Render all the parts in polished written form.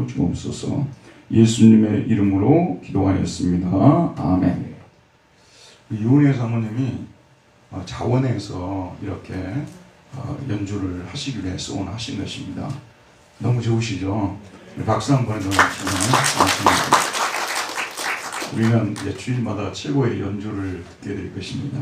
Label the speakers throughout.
Speaker 1: 주옵소서. 예수님의 이름으로 기도하였습니다. 아멘. 이은혜 사모님이 자원에서 이렇게 연주를 하시기로 해서 오늘 하신 것입니다. 너무 좋으시죠? 박수 한번 해주시면 우리는 이제 주일마다 최고의 연주를 듣게 될 것입니다.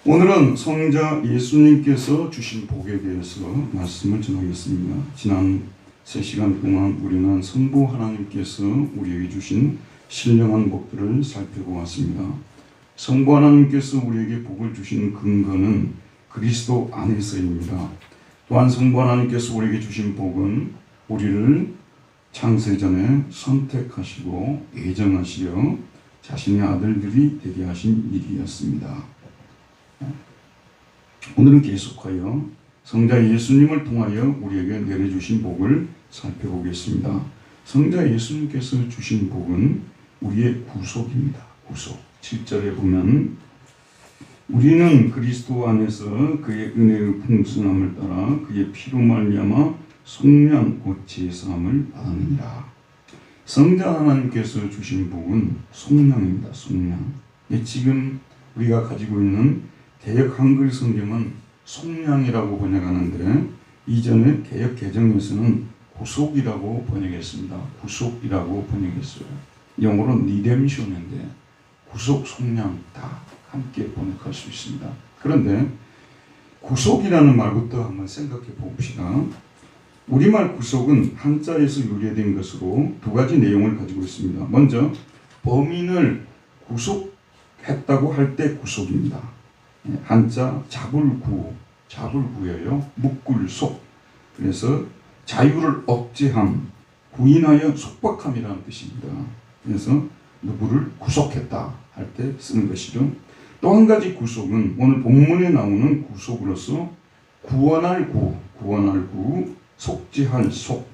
Speaker 1: 오늘은 성자 예수님께서 주신 복에 대해서 말씀을 전하겠습니다. 지난 3시간 동안 우리는 성부 하나님께서 우리에게 주신 신령한 복들을 살펴보았습니다. 성부 하나님께서 우리에게 복을 주신 근거는 그리스도 안에서입니다. 또한 성부 하나님께서 우리에게 주신 복은 우리를 창세전에 선택하시고 예정하시어 자신의 아들들이 되게 하신 일이었습니다. 오늘은 계속하여 성자 예수님을 통하여 우리에게 내려주신 복을 살펴보겠습니다. 성자 예수님께서 주신 복은 우리의 구속입니다. 구속. 7절에 보면 우리는 그리스도 안에서 그의 은혜의 풍성함을 따라 그의 피로 말미암아 속량 곧 제사함을 받았느니라. 성자 하나님께서 주신 복은 속량입니다. 속량. 지금 우리가 가지고 있는 개역 한글 성경은 속량이라고 번역하는데 이전에 개역 개정에서는 구속이라고 번역했습니다. 구속이라고 번역했어요. 영어로는 리뎀션인데 구속, 속량 다 함께 번역할 수 있습니다. 그런데 구속이라는 말부터 한번 생각해 봅시다. 우리말 구속은 한자에서 유래된 것으로 두 가지 내용을 가지고 있습니다. 먼저 범인을 구속했다고 할 때 구속입니다. 한자 잡을구예요. 묶을속. 그래서 자유를 억제함, 구인하여 속박함이라는 뜻입니다. 그래서 누구를 구속했다 할 때 쓰는 것이죠. 또 한 가지 구속은 오늘 본문에 나오는 구속으로서 구원할 구, 속죄할 속.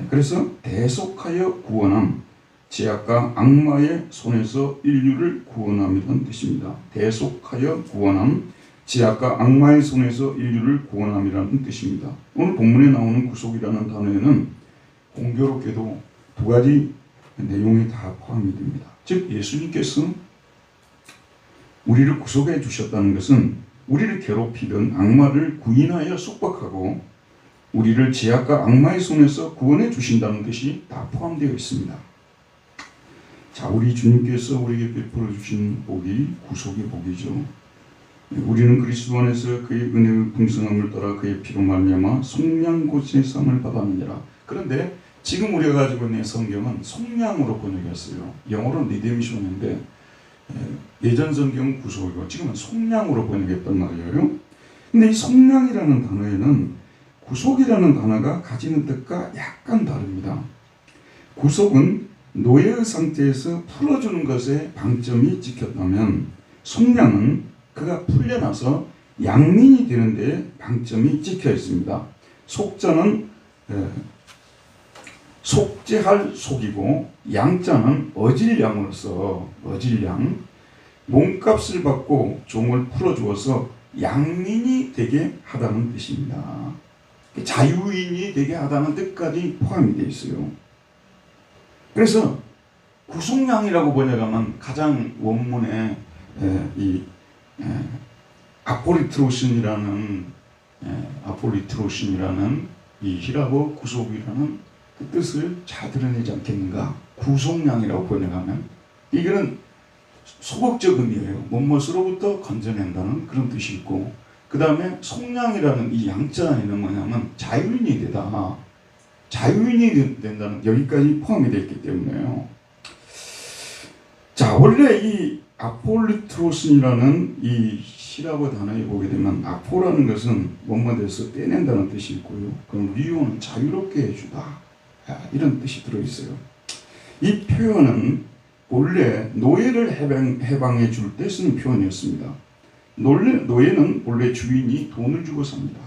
Speaker 1: 그래서 대속하여 구원함, 죄악과 악마의 손에서 인류를 구원함이라는 뜻입니다. 대속하여 구원함, 죄악과 악마의 손에서 인류를 구원함이라는 뜻입니다. 오늘 본문에 나오는 구속이라는 단어에는 공교롭게도 두 가지 내용이 다 포함이 됩니다. 즉 예수님께서 우리를 구속해 주셨다는 것은 우리를 괴롭히던 악마를 구인하여 속박하고 우리를 죄악과 악마의 손에서 구원해 주신다는 뜻이 다 포함되어 있습니다. 자, 우리 주님께서 우리에게 베풀어 주신 복이 구속의 복이죠. 우리는 그리스도 안에서 그의 은혜의 풍성함을 따라 그의 피로 말미암아 속량 곧 제사함을 받았느니라. 그런데 지금 우리가 가지고 있는 성경은 속량으로 번역했어요. 영어로는 리뎀션인데 예전 성경은 구속이고 지금은 속량으로 번역했단 말이에요. 근데 이 속량이라는 단어에는 구속이라는 단어가 가지는 뜻과 약간 다릅니다. 구속은 노예의 상태에서 풀어주는 것에 방점이 찍혔다면 속량은 그가 풀려나서 양민이 되는 데 방점이 찍혀 있습니다. 속자는 속죄할 속이고 양자는 어질양으로서 어질양, 몸값을 받고 종을 풀어주어서 양민이 되게 하다는 뜻입니다. 자유인이 되게 하다는 뜻까지 포함이 되어 있어요. 그래서 구속량이라고 번역하면 가장 원문에 이 아폴리트로신이라는 이 히라보 구속이라는 그 뜻을 잘 드러내지 않겠는가? 구속량이라고 번역하면 이거는 소극적 의미예요. 무엇으로부터 건져낸다는 그런 뜻이 있고 그 다음에 속량이라는 이 양자에는 뭐냐면 자유인이 되다. 자유인이 된다는 여기까지 포함이 되어 있기 때문에요. 자, 원래 이 아폴리트로스이라는 이 히라보 단어에 보게 되면 아포라는 것은 원문에서 떼낸다는 뜻이 있고요. 그럼 리오는 자유롭게 해주다. 이런 뜻이 들어있어요. 이 표현은 원래 노예를 해방해 줄 때 쓰는 표현이었습니다. 노예는 원래 주인이 돈을 주고 삽니다.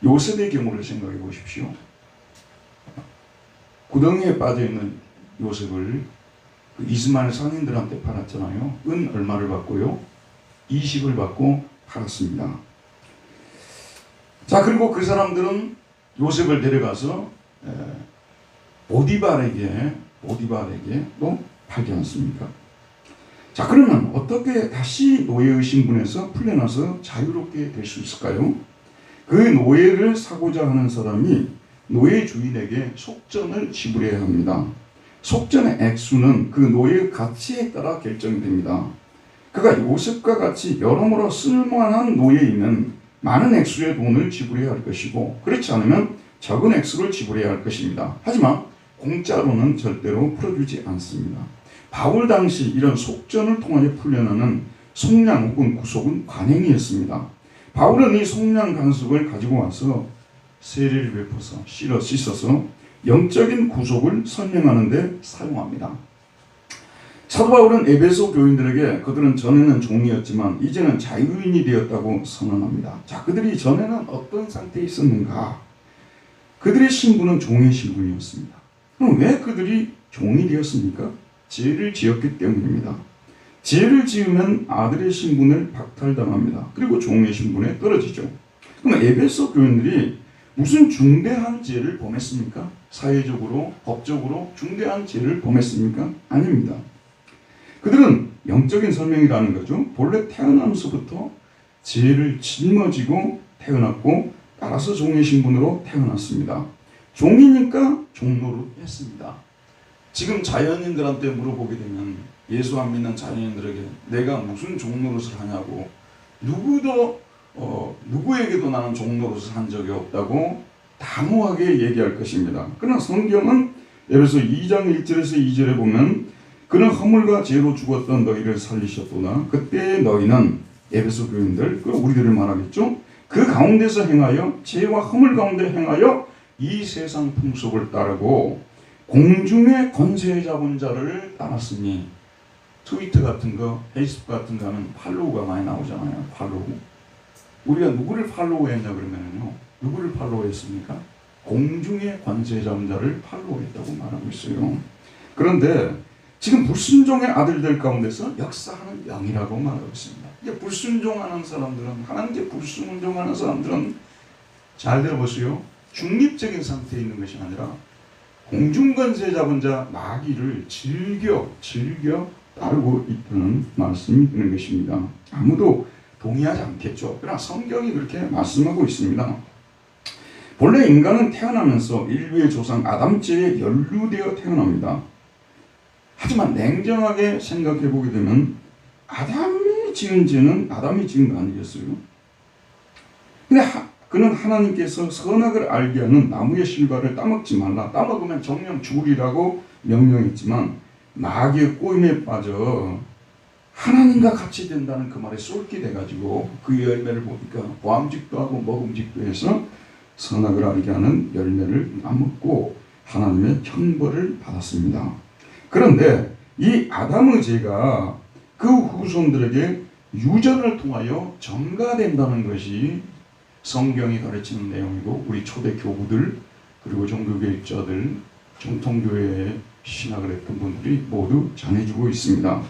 Speaker 1: 요셉의 경우를 생각해 보십시오. 구덩이에 빠져있는 요셉을 이스마엘 상인들한테 팔았잖아요. 은 얼마를 받고요? 20을 받고 팔았습니다. 자, 그리고 그 사람들은 요셉을 데려가서 보디발에게도 팔지 않습니까? 자, 그러면 어떻게 다시 노예의 신분에서 풀려나서 자유롭게 될 수 있을까요? 그 노예를 사고자 하는 사람이 노예 주인에게 속전을 지불해야 합니다. 속전의 액수는 그 노예의 가치에 따라 결정이 됩니다. 그가 요셉과 같이 여러모로 쓸만한 노예이면 많은 액수의 돈을 지불해야 할 것이고, 그렇지 않으면 적은 액수를 지불해야 할 것입니다. 하지만 공짜로는 절대로 풀어주지 않습니다. 바울 당시 이런 속전을 통하여 풀려나는 속량 혹은 구속은 관행이었습니다. 바울은 이 속량 간섭을 가지고 와서 세례를 베풀어서 씻어서 영적인 구속을 설명하는 데 사용합니다. 사도 바울은 에베소 교인들에게 그들은 전에는 종이었지만 이제는 자유인이 되었다고 선언합니다. 자, 그들이 전에는 어떤 상태에 있었는가? 그들의 신분은 종의 신분이었습니다. 그럼 왜 그들이 종이 되었습니까? 죄를 지었기 때문입니다. 죄를 지으면 아들의 신분을 박탈당합니다. 그리고 종의 신분에 떨어지죠. 그럼 에베소 교인들이 무슨 중대한 죄를 범했습니까? 사회적으로, 법적으로 중대한 죄를 범했습니까? 아닙니다. 그들은 영적인 설명이라는 거죠. 본래 태어나면서부터 죄를 짊어지고 태어났고 따라서 종의 신분으로 태어났습니다. 종이니까 종노릇 했습니다. 지금 자연인들한테 물어보게 되면, 예수 안 믿는 자연인들에게 내가 무슨 종노릇을 하냐고, 누구에게도 나는 종노릇을 한 적이 없다고 단호하게 얘기할 것입니다. 그러나 성경은 에베소 2장 1절에서 2절에 보면 그는 허물과 죄로 죽었던 너희를 살리셨구나. 그때 너희는, 에베소 교인들, 우리들을 말하겠죠. 그 가운데서 행하여, 죄와 허물 가운데 행하여 이 세상 풍속을 따르고 공중의 권세 잡은 자를 따랐으니, 트위터 같은 거, 페이스북 같은 거는 팔로우가 많이 나오잖아요. 팔로우. 우리가 누구를 팔로우했냐 그러면요, 누구를 팔로우했습니까? 공중의 권세 잡은 자를 팔로우했다고 말하고 있어요. 그런데 지금 불순종의 아들들 가운데서 역사하는 영이라고 말하고 있습니다. 이제 불순종하는 사람들은, 하나님께 불순종하는 사람들은 잘 들어보세요. 중립적인 상태에 있는 것이 아니라 공중권세 잡은 자 마귀를 즐겨 따르고 있다는 말씀이 되는 것입니다. 아무도 동의하지 않겠죠. 그러나 성경이 그렇게 말씀하고 있습니다. 본래 인간은 태어나면서 인류의 조상 아담죄에 연루되어 태어납니다. 하지만 냉정하게 생각해 보게 되면 아담이 지은 죄는 아담이 지은 거 아니겠어요? 근데 그는 하나님께서 선악을 알게 하는 나무의 실과를 따먹지 말라, 따먹으면 정령 죽으리라고 명령했지만 마귀의 꼬임에 빠져 하나님과 같이 된다는 그 말에 쏠게 돼가지고 그 열매를 보니까 보암직도 하고 먹음직도 해서 선악을 알게 하는 열매를 따먹고 하나님의 형벌을 받았습니다. 그런데 이 아담의 죄가 그 후손들에게 유전을 통하여 전가된다는 것이 성경이 가르치는 내용이고, 우리 초대 교부들, 그리고 종교개혁자들, 정통교회에 신학을 했던 분들이 모두 전해주고 있습니다.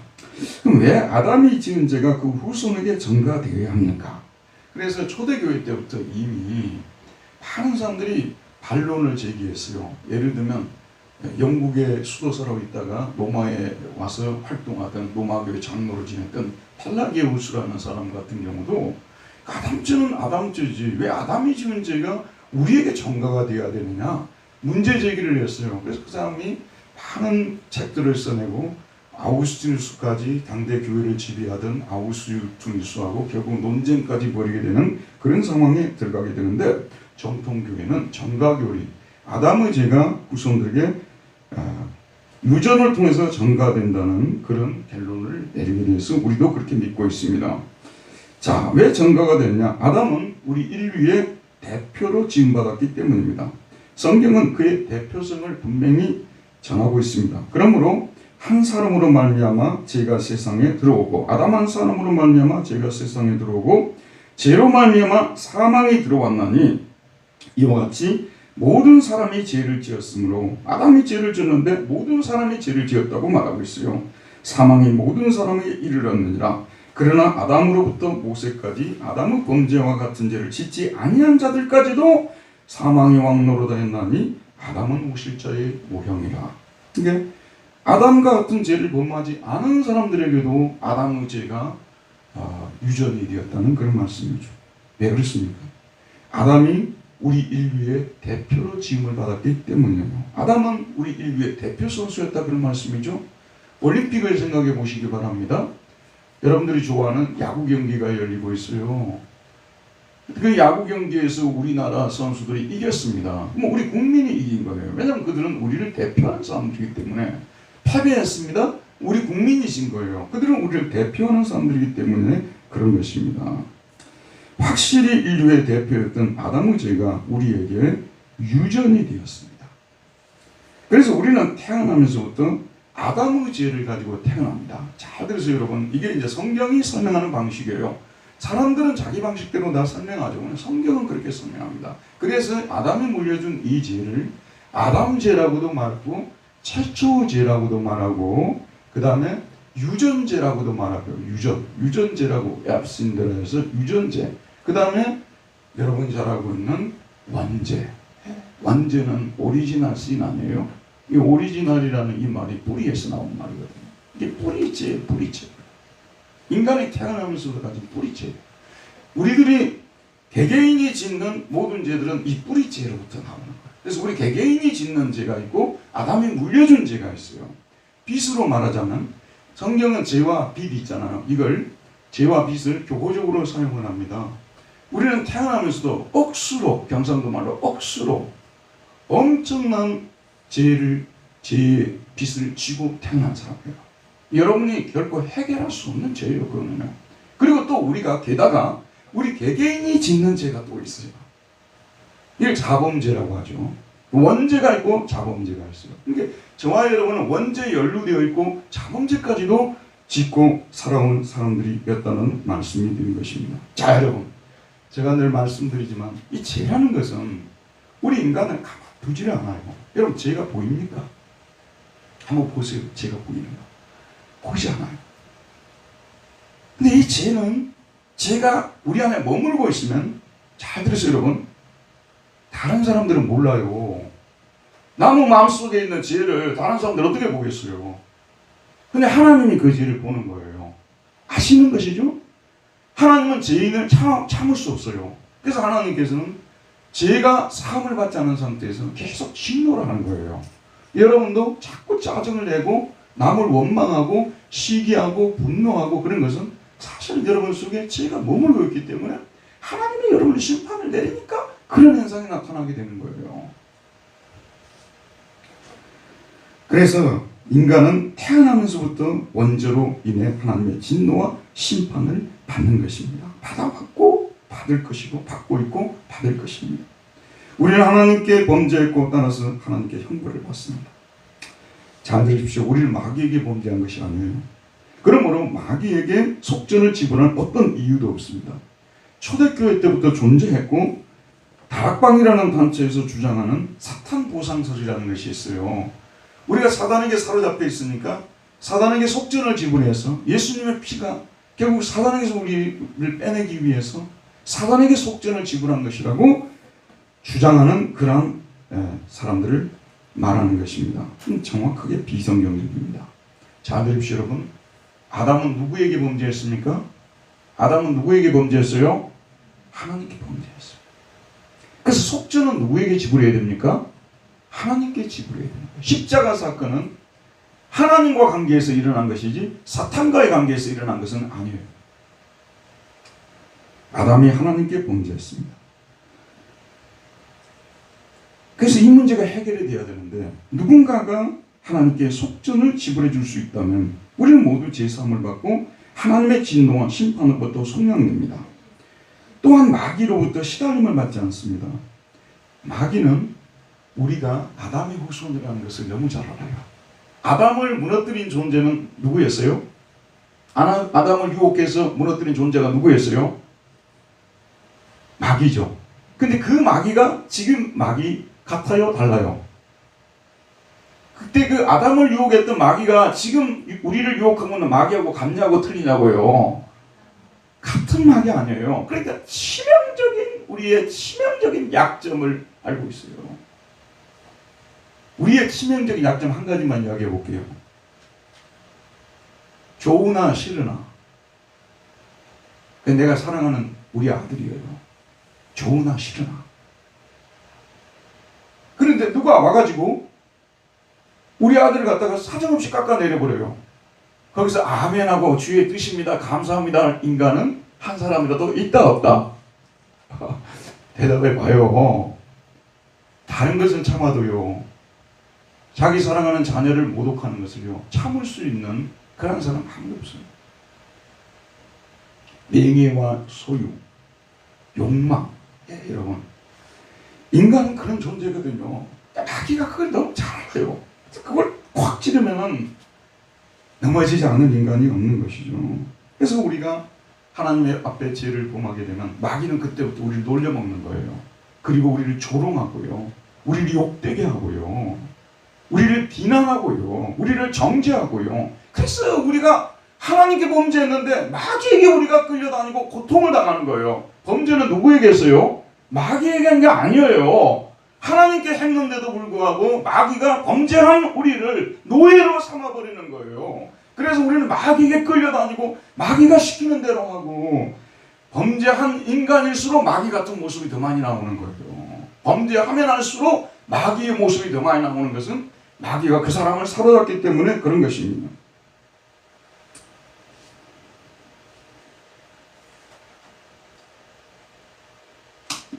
Speaker 1: 그럼 왜 아담이 지은 죄가 그 후손에게 전가되어야 합니까? 그래서 초대교회 때부터 이미 많은 사람들이 반론을 제기했어요. 예를 들면 영국의 수도사로 있다가 로마에 와서 활동하던 로마교회 장로를 지냈던 펠라기우스라는 사람 같은 경우도 아담죄는 아담죄지 왜 아담이 지은 죄가 우리에게 전가가 되어야 되느냐 문제 제기를 했어요. 그래서 그 사람이 많은 책들을 써내고 아우구스티누스까지 당대 교회를 지배하던 아우구스티누스하고 결국 논쟁까지 벌이게 되는 그런 상황에 들어가게 되는데, 정통교회는 전가교리, 아담의 죄가 후손들에게 유전을 통해서 전가된다는 그런 결론을 내리게 돼서 우리도 그렇게 믿고 있습니다. 자, 왜 전가가 됐냐? 아담은 우리 인류의 대표로 지음받았기 때문입니다. 성경은 그의 대표성을 분명히 전하고 있습니다. 그러므로 한 사람으로 말미암아 죄가 세상에 들어오고, 아담 한 사람으로 말미암아 죄가 세상에 들어오고, 죄로 말미암아 사망이 들어왔나니 이와 같이 모든 사람이 죄를 지었으므로, 아담이 죄를 지었는데 모든 사람이 죄를 지었다고 말하고 있어요. 사망이 모든 사람에게 이르렀느니라. 그러나 아담으로부터 모세까지 아담의 범죄와 같은 죄를 짓지 아니한 자들까지도 사망의 왕노로다 했나니 아담은 무실자의 모형이라. 그러니까 아담과 같은 죄를 범하지 않은 사람들에게도 아담의 죄가 유전이 되었다는 그런 말씀이죠. 왜 그렇습니까? 아담이 우리 인류의 대표로 지음을 받았기 때문이에요. 아담은 우리 인류의 대표 선수였다 그런 말씀이죠. 올림픽을 생각해 보시기 바랍니다. 여러분들이 좋아하는 야구 경기가 열리고 있어요. 그 야구 경기에서 우리나라 선수들이 이겼습니다. 우리 국민이 이긴 거예요. 왜냐하면 그들은 우리를 대표하는 사람들이기 때문에. 패배했습니다. 우리 국민이 진 거예요. 그들은 우리를 대표하는 사람들이기 때문에 그런 것입니다. 확실히 인류의 대표였던 아담의 죄가 우리에게 유전이 되었습니다. 그래서 우리는 태어나면서부터 아담의 죄를 가지고 태어납니다. 잘 들으세요, 여러분. 이게 이제 성경이 설명하는 방식이에요. 사람들은 자기 방식대로 다 설명하죠. 성경은 그렇게 설명합니다. 그래서 아담이 물려준 이 죄를 아담죄라고도 말하고 최초죄라고도 말하고 그 다음에 유전죄라고도 말하고요. 유전죄라고 앱신들에서 유전죄. 그 다음에 여러분이 잘 알고 있는 원죄. 원죄는 오리지널 씬 아니에요. 이 오리지널이라는 이 말이 뿌리에서 나온 말이거든요. 이게 뿌리죄. 인간이 태어나면서 가진 뿌리죄. 우리들이 개개인이 짓는 모든 죄들은 이 뿌리죄로부터 나오는 거예요. 그래서 우리 개개인이 짓는 죄가 있고 아담이 물려준 죄가 있어요. 빚으로 말하자면 성경은 죄와 빚 있잖아요. 이걸 죄와 빚을 교보적으로 사용을 합니다. 우리는 태어나면서도 억수로, 경상도 말로 억수로 엄청난 죄의 빚을 지고 태어난 사람이에요. 여러분이 결코 해결할 수 없는 죄예요. 그러면은. 그리고 또 우리가 게다가 우리 개개인이 짓는 죄가 또 있어요. 이걸 자범죄라고 하죠. 원죄가 있고 자범죄가 있어요. 그러니까 저와 여러분은 원죄에 연루되어 있고 자범죄까지도 짓고 살아온 사람들이었다는 말씀이 드린 것입니다. 자, 여러분, 제가 늘 말씀드리지만 이 죄라는 것은 우리 인간을 가만두질 않아요. 여러분, 죄가 보입니까? 한번 보세요. 죄가 보이는가? 보이지 않아요. 근데 이 죄는 죄가 우리 안에 머물고 있으면, 잘 들으세요, 여러분. 다른 사람들은 몰라요. 나무 마음속에 있는 죄를 다른 사람들 어떻게 보겠어요? 근데 하나님이 그 죄를 보는 거예요. 아시는 것이죠? 하나님은 죄인을 참을 수 없어요. 그래서 하나님께서는 죄가 사함을 받지 않은 상태에서 계속 진노를 하는 거예요. 여러분도 자꾸 짜증을 내고 남을 원망하고 시기하고 분노하고 그런 것은 사실 여러분 속에 죄가 머물고 있기 때문에 하나님이 여러분의 심판을 내리니까 그런 현상이 나타나게 되는 거예요. 그래서 인간은 태어나면서부터 원죄로 인해 하나님의 진노와 심판을 받는 것입니다. 받아왔고 받을 것이고 받고 있고 받을 것입니다. 우리는 하나님께 범죄했고 따라서 하나님께 형벌을 받습니다. 잘 들으십시오. 우리는 마귀에게 범죄한 것이 아니에요. 그러므로 마귀에게 속전을 지불할 어떤 이유도 없습니다. 초대교회 때부터 존재했고 다락방이라는 단체에서 주장하는 사탄 보상설이라는 것이 있어요. 우리가 사단에게 사로잡혀 있으니까 사단에게 속전을 지불해서 예수님의 피가 결국 사단에게서 우리를 빼내기 위해서 사단에게 속전을 지불한 것이라고 주장하는 그러한 사람들을 말하는 것입니다. 정확하게 비성경적입니다. 잘 들으십시오, 여러분. 아담은 누구에게 범죄했습니까? 아담은 누구에게 범죄했어요? 하나님께 범죄했어요. 그래서 속전은 누구에게 지불해야 됩니까? 하나님께 지불해야 됩니다. 십자가 사건은 하나님과 관계에서 일어난 것이지 사탄과의 관계에서 일어난 것은 아니에요. 아담이 하나님께 범죄했습니다. 그래서 이 문제가 해결이 되어야 되는데 누군가가 하나님께 속전을 지불해 줄 수 있다면 우리는 모두 제사함을 받고 하나님의 진노와 심판으로부터 속량됩니다. 또한 마귀로부터 시달림을 받지 않습니다. 마귀는 우리가 아담의 후손이라는 것을 너무 잘 알아요. 아담을 무너뜨린 존재는 누구였어요? 아담을 유혹해서 무너뜨린 존재가 누구였어요? 마귀죠. 근데 그 마귀가 지금 마귀 같아요? 달라요? 그때 그 아담을 유혹했던 마귀가 지금 우리를 유혹하고 있는 마귀하고 같냐고 틀리냐고요? 같은 마귀 아니에요. 그러니까 치명적인 우리의 치명적인 약점을 알고 있어요. 우리의 치명적인 약점 한 가지만 이야기해 볼게요. 좋으나 싫으나. 내가 사랑하는 우리 아들이에요. 좋으나 싫으나. 그런데 누가 와가지고 우리 아들을 갖다가 사정없이 깎아내려버려요. 거기서 아멘하고 주의 뜻입니다, 감사합니다 인간은 한 사람이라도 있다 없다? 대답해 봐요. 다른 것은 참아도요, 자기 사랑하는 자녀를 모독하는 것을요 참을 수 있는 그런 사람 아무도 없어요. 명예와 소유, 욕망, 여러분, 인간은 그런 존재거든요. 마귀가 그걸 너무 잘 알아요. 그걸 콱 찌르면은 넘어지지 않는 인간이 없는 것이죠. 그래서 우리가 하나님의 앞에 죄를 범하게 되면 마귀는 그때부터 우리를 놀려먹는 거예요. 그리고 우리를 조롱하고요, 우리를 욕되게 하고요, 우리를 비난하고요, 우리를 정죄하고요. 그래서 우리가 하나님께 범죄했는데 마귀에게 우리가 끌려다니고 고통을 당하는 거예요. 범죄는 누구에게 했어요? 마귀에게 한 게 아니에요. 하나님께 했는데도 불구하고 마귀가 범죄한 우리를 노예로 삼아버리는 거예요. 그래서 우리는 마귀에게 끌려다니고 마귀가 시키는 대로 하고, 범죄한 인간일수록 마귀 같은 모습이 더 많이 나오는 거예요. 범죄하면 할수록 마귀의 모습이 더 많이 나오는 것은 마귀가 그 사람을 사로잡기 때문에 그런 것입니다.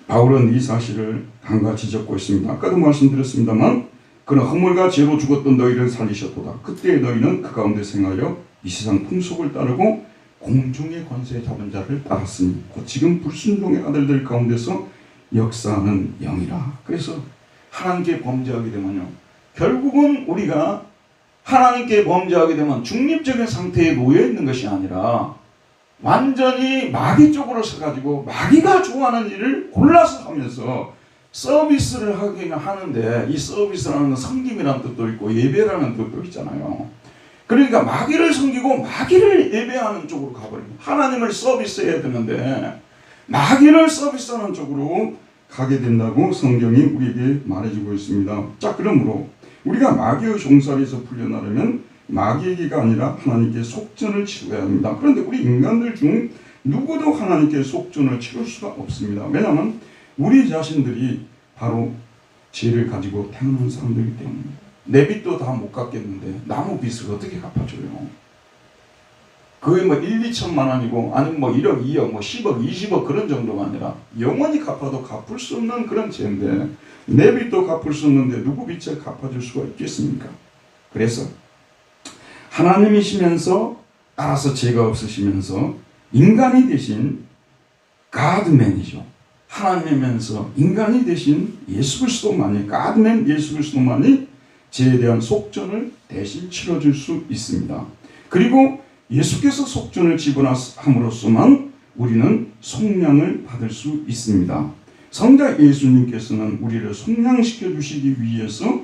Speaker 1: 바울은 이 사실을 간과히 적고 있습니다. 아까도 말씀드렸습니다만, 그는 허물과 죄로 죽었던 너희를 살리셨도다. 그때 너희는 그 가운데 생하여 이 세상 풍속을 따르고 공중의 권세 잡은 자를 따랐으니 곧 지금 불순종의 아들들 가운데서 역사하는 영이라. 그래서 하나님께 범죄하게 되면요, 결국은 우리가 하나님께 범죄하게 되면 중립적인 상태에 놓여 있는 것이 아니라 완전히 마귀 쪽으로 서가지고 마귀가 좋아하는 일을 골라서 하면서 서비스를 하긴 하는데, 이 서비스라는 건 섬김이라는 뜻도 있고 예배라는 뜻도 있잖아요. 그러니까 마귀를 섬기고 마귀를 예배하는 쪽으로 가버립니다. 하나님을 서비스해야 되는데 마귀를 서비스하는 쪽으로 가게 된다고 성경이 우리에게 말해주고 있습니다. 자, 그러므로 우리가 마귀의 종살이에서 풀려나려면 마귀에게가 아니라 하나님께 속전을 치러야 합니다. 그런데 우리 인간들 중 누구도 하나님께 속전을 치를 수가 없습니다. 왜냐하면 우리 자신들이 바로 죄를 가지고 태어난 사람들이기 때문입니다. 내 빚도 다 못 갚겠는데 나무 빚을 어떻게 갚아줘요? 그게 뭐 1, 2천만 원이고 아니면 뭐 1억, 2억, 뭐 10억, 20억 그런 정도가 아니라 영원히 갚아도 갚을 수 없는 그런 죄인데, 내 빚도 갚을 수 없는데 누구 빚을 갚아줄 수가 있겠습니까? 그래서 하나님이시면서 알아서 죄가 없으시면서 인간이 되신 가드맨이죠. 하나님이면서 인간이 되신 예수 그리스도만이, 가드맨 예수 그리스도만이 죄에 대한 속전을 대신 치러줄 수 있습니다. 그리고 예수께서 속전을 지불함으로써만 우리는 속량을 받을 수 있습니다. 성자 예수님께서는 우리를 속량시켜 주시기 위해서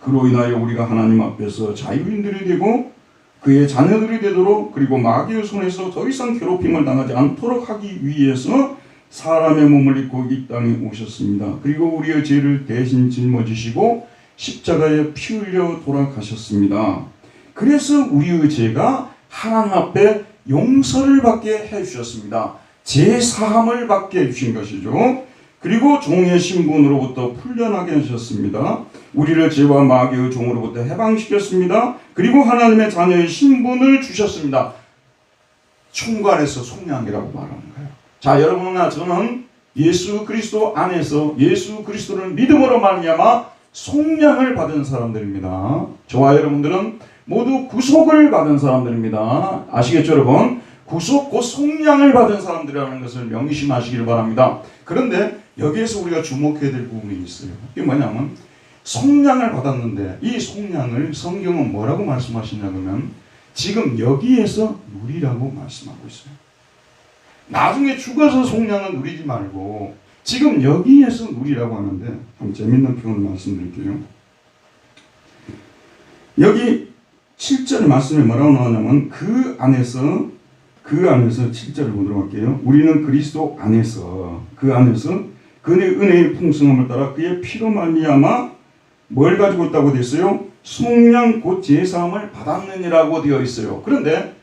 Speaker 1: 그로 인하여 우리가 하나님 앞에서 자유인들이 되고 그의 자녀들이 되도록, 그리고 마귀의 손에서 더 이상 괴롭힘을 당하지 않도록 하기 위해서 사람의 몸을 입고 이 땅에 오셨습니다. 그리고 우리의 죄를 대신 짊어지시고 십자가에 피 흘려 돌아가셨습니다. 그래서 우리의 죄가 하나님 앞에 용서를 받게 해주셨습니다. 죄 사함을 받게 해주신 것이죠. 그리고 종의 신분으로부터 풀려나게 하셨습니다. 우리를 죄와 마귀의 종으로부터 해방시켰습니다. 그리고 하나님의 자녀의 신분을 주셨습니다. 총괄해서 속량이라고 말하는 거예요. 자, 여러분과 저는 예수 그리스도 안에서 예수 그리스도를 믿음으로 말미암아 속량을 받은 사람들입니다. 저와 여러분들은 모두 구속을 받은 사람들입니다. 아시겠죠, 여러분? 구속 곧 속량을 받은 사람들이라는 것을 명심하시길 바랍니다. 그런데 여기에서 우리가 주목해야 될 부분이 있어요. 이게 뭐냐면, 속량을 받았는데 이 속량을 성경은 뭐라고 말씀하시냐면 지금 여기에서 누리라고 말씀하고 있어요. 나중에 죽어서 속량을 누리지 말고 지금 여기에서 누리라고 하는데, 좀 재밌는 표현을 말씀드릴게요. 여기 7절 말씀에 뭐라고 나오냐면 그 안에서 7절을 보도록 할게요. 우리는 그리스도 안에서, 그 안에서 그의 은혜의 풍성함을 따라 그의 피로 말미암아 뭘 가지고 있다고 되어 있어요? 속량 곧 제사함을 받았느니라고 되어 있어요. 그런데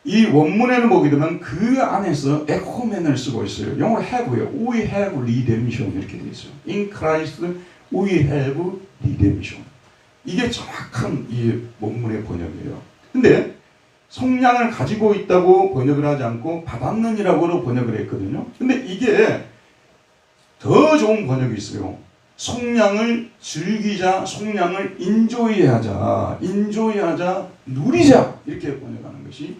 Speaker 1: 이 원문에는 보게 되면 그 안에서 에코멘을 쓰고 있어요. 영어로 have요. We have redemption 이렇게 되어 있어요. In Christ we have redemption. 이게 정확한 이 원문의 번역이에요. 근데 속량을 가지고 있다고 번역을 하지 않고 받았느니라고 번역을 했거든요. 근데 이게 더 좋은 번역이 있어요. 속량을 즐기자, 속량을 인조이하자, 누리자 이렇게 번역하는 것이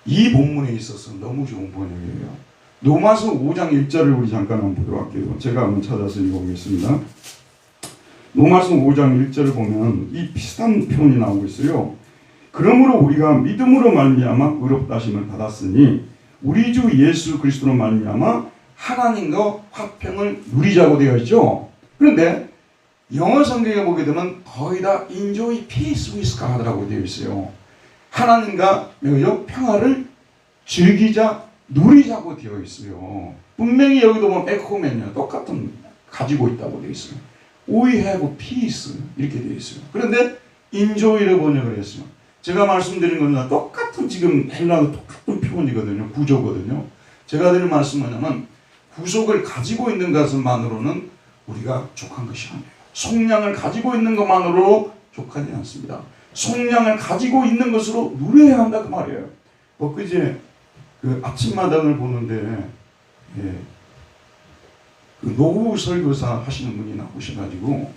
Speaker 1: 이 본문에 있어서 너무 좋은 번역이에요. 로마서 5장 1절을 우리 잠깐 한번 보도록 할게요. 제가 한번 찾아서 읽어보겠습니다. 로마서 5장 1절을 보면 이 비슷한 표현이 나오고 있어요. 그러므로 우리가 믿음으로 말미암아 의롭다 하심을 받았으니 우리 주 예수 그리스도로 말미암아 하나님과 화평을 누리자고 되어 있죠. 그런데 영어 성경에 보게 되면 거의 다 enjoy peace with God라고 되어 있어요. 하나님과 평화를 즐기자, 누리자고 되어 있어요. 분명히 여기도 보면 에코멘이요. 똑같은 가지고 있다고 되어 있어요. We have peace 이렇게 되어 있어요. 그런데 enjoy를 번역을 했어요. 제가 말씀드린 건 똑같은 지금 헬라어 똑같은 표현이거든요. 구조거든요. 제가 드린 말씀은 뭐냐면 구속을 가지고 있는 것만으로는 우리가 족한 것이 아니에요. 속량을 가지고 있는 것만으로 족하지 않습니다. 속량을 가지고 있는 것으로 누려야 한다 그 말이에요. 그제 그 아침마당을 보는데 그 노후 설교사 하시는 분이 나오셔가지고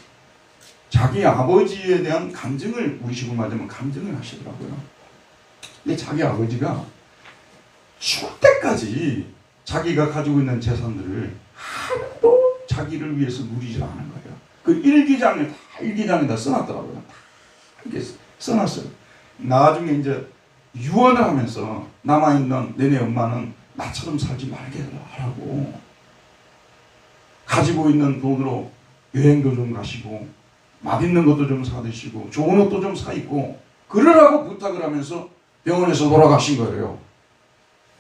Speaker 1: 자기 아버지에 대한 간증을 우리 식으로 말하자면 간증을 하시더라고요. 근데 자기 아버지가 죽을 때까지 자기가 가지고 있는 재산들을 하나도 자기를 위해서 누리지 않은 거예요. 그 일기장에다 써놨더라고요. 다 이렇게 써놨어요. 나중에 이제 유언을 하면서 남아있는 너네 엄마는 나처럼 살지 말게 하라고. 가지고 있는 돈으로 여행도 좀 가시고 맛있는 것도 좀 사드시고 좋은 옷도 좀 사입고 그러라고 부탁을 하면서 병원에서 돌아가신 거예요.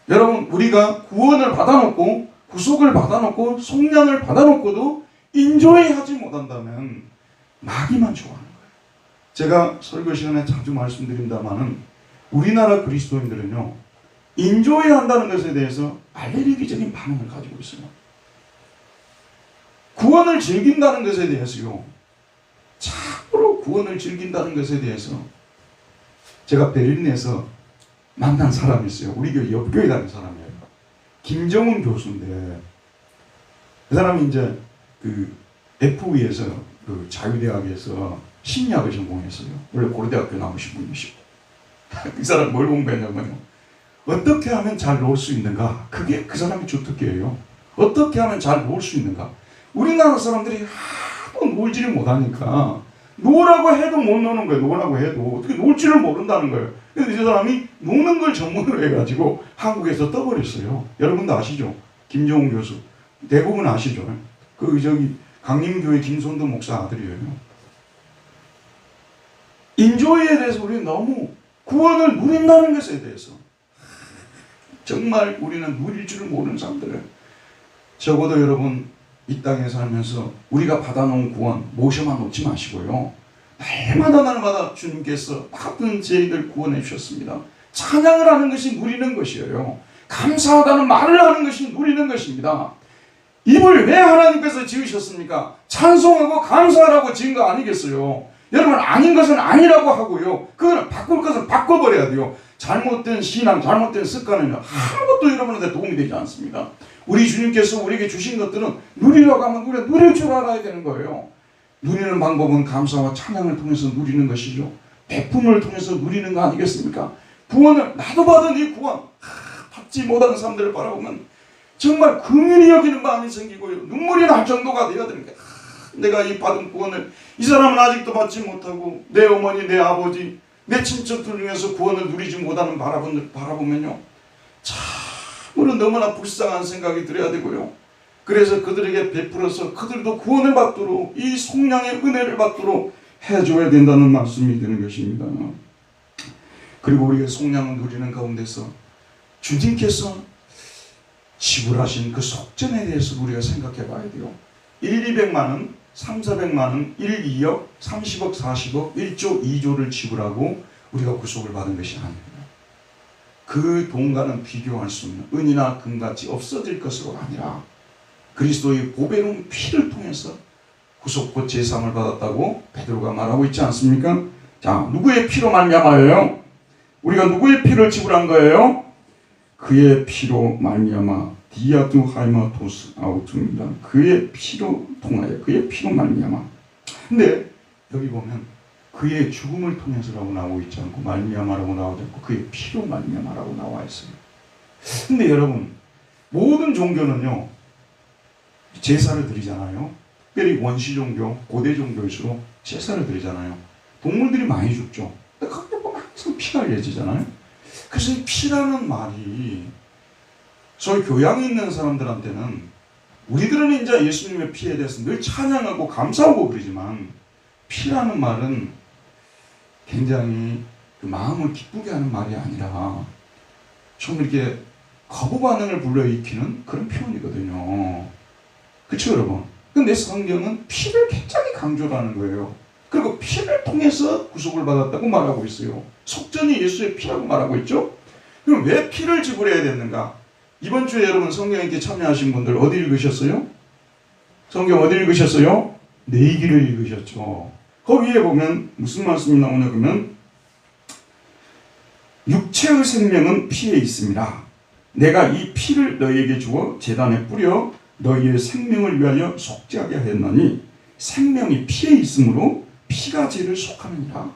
Speaker 1: 여러분 우리가 구원을 받아놓고 구속을 받아놓고 속량을 받아놓고도 인조해하지 못한다면 마귀만 좋아하는 거예요. 제가 설교 시간에 자주 말씀드린다마는 우리나라 그리스도인들은요 인조해야 한다는 것에 대해서 알레르기적인 반응을 가지고 있어요. 구원을 즐긴다는 것에 대해서요 참으로 구원을 즐긴다는 것에 대해서 제가 베를린에서 만난 사람이 있어요. 우리 교회 옆교회 다니는 사람이에요. 김정은 교수인데 그 사람이 이제 그 FV에서 그 자유대학에서 심리학을 전공했어요. 원래 고려대학교 나오신 분이시고 그 사람 뭘 공부했냐면요. 어떻게 하면 잘 놀 수 있는가? 그게 그 사람의 주특기예요. 어떻게 하면 잘 놀 수 있는가? 우리나라 사람들이 하도 놀지를 못하니까 노라고 해도 못 노는 거예요. 노라고 해도 어떻게 놀 줄을 모른다는 거예요. 그래서 이 사람이 노는 걸 전문으로 해가지고 한국에서 떠버렸어요. 여러분도 아시죠? 김정은 교수 대부분 아시죠? 그 저기 강림교회 김선도 목사 아들이에요. 인조에 대해서 우리는 너무 구원을 누린다는 것에 대해서 정말 우리는 누릴 줄을 모르는 사람들을 적어도 여러분 이 땅에 살면서 우리가 받아놓은 구원 모셔만 놓지 마시고요. 날마다 주님께서 같은 저희들 구원해 주셨습니다. 찬양을 하는 것이 누리는 것이에요. 감사하다는 말을 하는 것이 누리는 것입니다. 입을 왜 하나님께서 지으셨습니까? 찬송하고 감사하라고 지은 거 아니겠어요? 여러분 아닌 것은 아니라고 하고요. 그거는 바꿀 것은 바꿔버려야 돼요. 잘못된 신앙, 잘못된 습관은 아무것도 여러분한테 도움이 되지 않습니다. 우리 주님께서 우리에게 주신 것들은 누리려고 하면 우리가 누릴 줄 알아야 되는 거예요. 누리는 방법은 감사와 찬양을 통해서 누리는 것이죠. 베품을 통해서 누리는 거 아니겠습니까? 구원을 나도 받은 이 구원 받지 못하는 사람들을 바라보면 정말 긍휼히 여기는 마음이 생기고요. 눈물이 날 정도가 되어야 되는 거예요. 내가 이 받은 구원을 이 사람은 아직도 받지 못하고 내 어머니, 내 아버지, 내 친척들 중에서 구원을 누리지 못하는 바라보면요. 참으로 너무나 불쌍한 생각이 들어야 되고요. 그래서 그들에게 베풀어서 그들도 구원을 받도록 이 속량의 은혜를 받도록 해줘야 된다는 말씀이 되는 것입니다. 그리고 우리가 속량을 누리는 가운데서 주님께서 지불하신 그 속전에 대해서 우리가 생각해 봐야 돼요. 1,200만은 3, 400만 원, 1, 2억, 30억, 40억, 1조, 2조를 지불하고 우리가 구속을 받은 것이 아닙니다. 그 돈과는 비교할 수 없는 은이나 금같이 없어질 것으로 아니라 그리스도의 보배로운 피를 통해서 구속 곧 제사함을 받았다고 베드로가 말하고 있지 않습니까? 자, 누구의 피로 말미암아요? 우리가 누구의 피를 지불한 거예요? 그의 피로 말미암아 디아두 하이마토스 아우투입니다. 그의 피로 통하여 그의 피로 말미암아. 근데 여기 보면 그의 죽음을 통해서라고 나오고 있지 않고 말미암아라고 나오지 않고 그의 피로 말미암아라고 나와 있어요. 근데 여러분, 모든 종교는요 제사를 드리잖아요. 특별히 원시 종교, 고대 종교일수록 제사를 드리잖아요. 동물들이 많이 죽죠. 근데 거기에 보면 항상 피가 흘려지잖아요. 그래서 이 피라는 말이 소위 교양이 있는 사람들한테는, 우리들은 이제 예수님의 피에 대해서 늘 찬양하고 감사하고 그러지만 피라는 말은 굉장히 그 마음을 기쁘게 하는 말이 아니라 좀 이렇게 거부 반응을 불러일으키는 그런 표현이거든요. 그렇죠, 여러분? 근데 성경은 피를 굉장히 강조를 하는 거예요. 그리고 피를 통해서 구속을 받았다고 말하고 있어요. 속전이 예수의 피라고 말하고 있죠. 그럼 왜 피를 지불해야 됐는가? 이번 주에 여러분 성경 읽기 참여하신 분들 어디 읽으셨어요? 성경 어디 읽으셨어요? 내기를 읽으셨죠. 거기에 보면 무슨 말씀이 나오냐 그러면 육체의 생명은 피에 있습니다. 내가 이 피를 너희에게 주어 제단에 뿌려 너희의 생명을 위하여 속죄하게 하였나니 생명이 피에 있으므로 피가 죄를 속하느니라.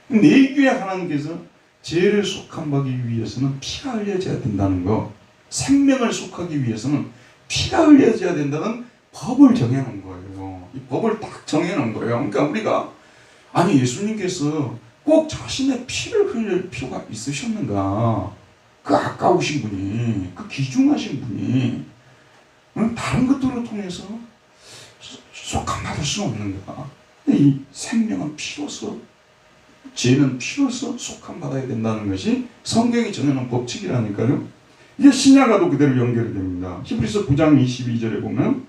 Speaker 1: 내기에 하나님께서 죄를 속함받기 위해서는 피가 흘려져야 된다는 거, 생명을 속하기 위해서는 피가 흘려져야 된다는 법을 정해놓은 거예요. 이 법을 딱 정해놓은 거예요. 그러니까 우리가 아니 예수님께서 꼭 자신의 피를 흘릴 필요가 있으셨는가? 그 아까우신 분이, 그 귀중하신 분이 다른 것들을 통해서 속함받을 수 없는가? 이 생명은 피로서, 죄는 피로서 속함받아야 된다는 것이 성경이 정해놓은 법칙이라니까요. 이게 신약과도 그대로 연결이 됩니다. 히브리서 9장 22절에 보면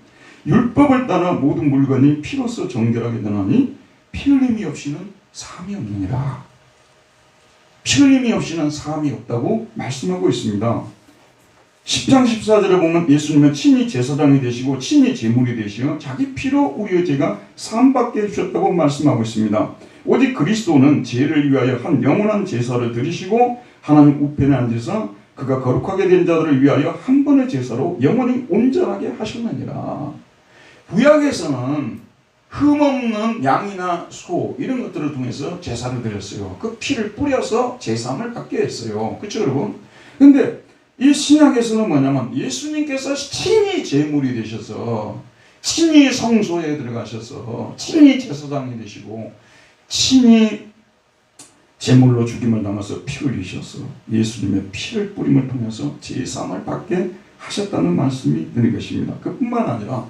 Speaker 1: 율법을 따라 모든 물건이 피로서 정결하게 되나니 피 흘림이 없이는 사함이 없느니라. 피 흘림이 없이는 사함이 없다고 말씀하고 있습니다. 10장 14절에 보면 예수님은 친히 제사장이 되시고 친히 제물이 되시어 자기 피로 우리의 죄가 사함받게 해주셨다고 말씀하고 있습니다. 오직 그리스도는 죄를 위하여 한 영원한 제사를 드리시고 하나님 우편에 앉으사 그가 거룩하게 된 자들을 위하여 한 번의 제사로 영원히 온전하게 하셨느니라. 구약에서는 흠없는 양이나 소 이런 것들을 통해서 제사를 드렸어요. 그 피를 뿌려서 제사함을 받게 했어요. 그렇죠, 여러분? 근데 이 신약에서는 뭐냐면 예수님께서 친히 제물이 되셔서 친히 성소에 들어가셔서 친히 제사장이 되시고 친히 제물로 죽임을 당해서 피 흘리셔서 예수님의 피를 뿌림을 통해서 제사함을 받게 하셨다는 말씀이 드린 것입니다. 그뿐만 아니라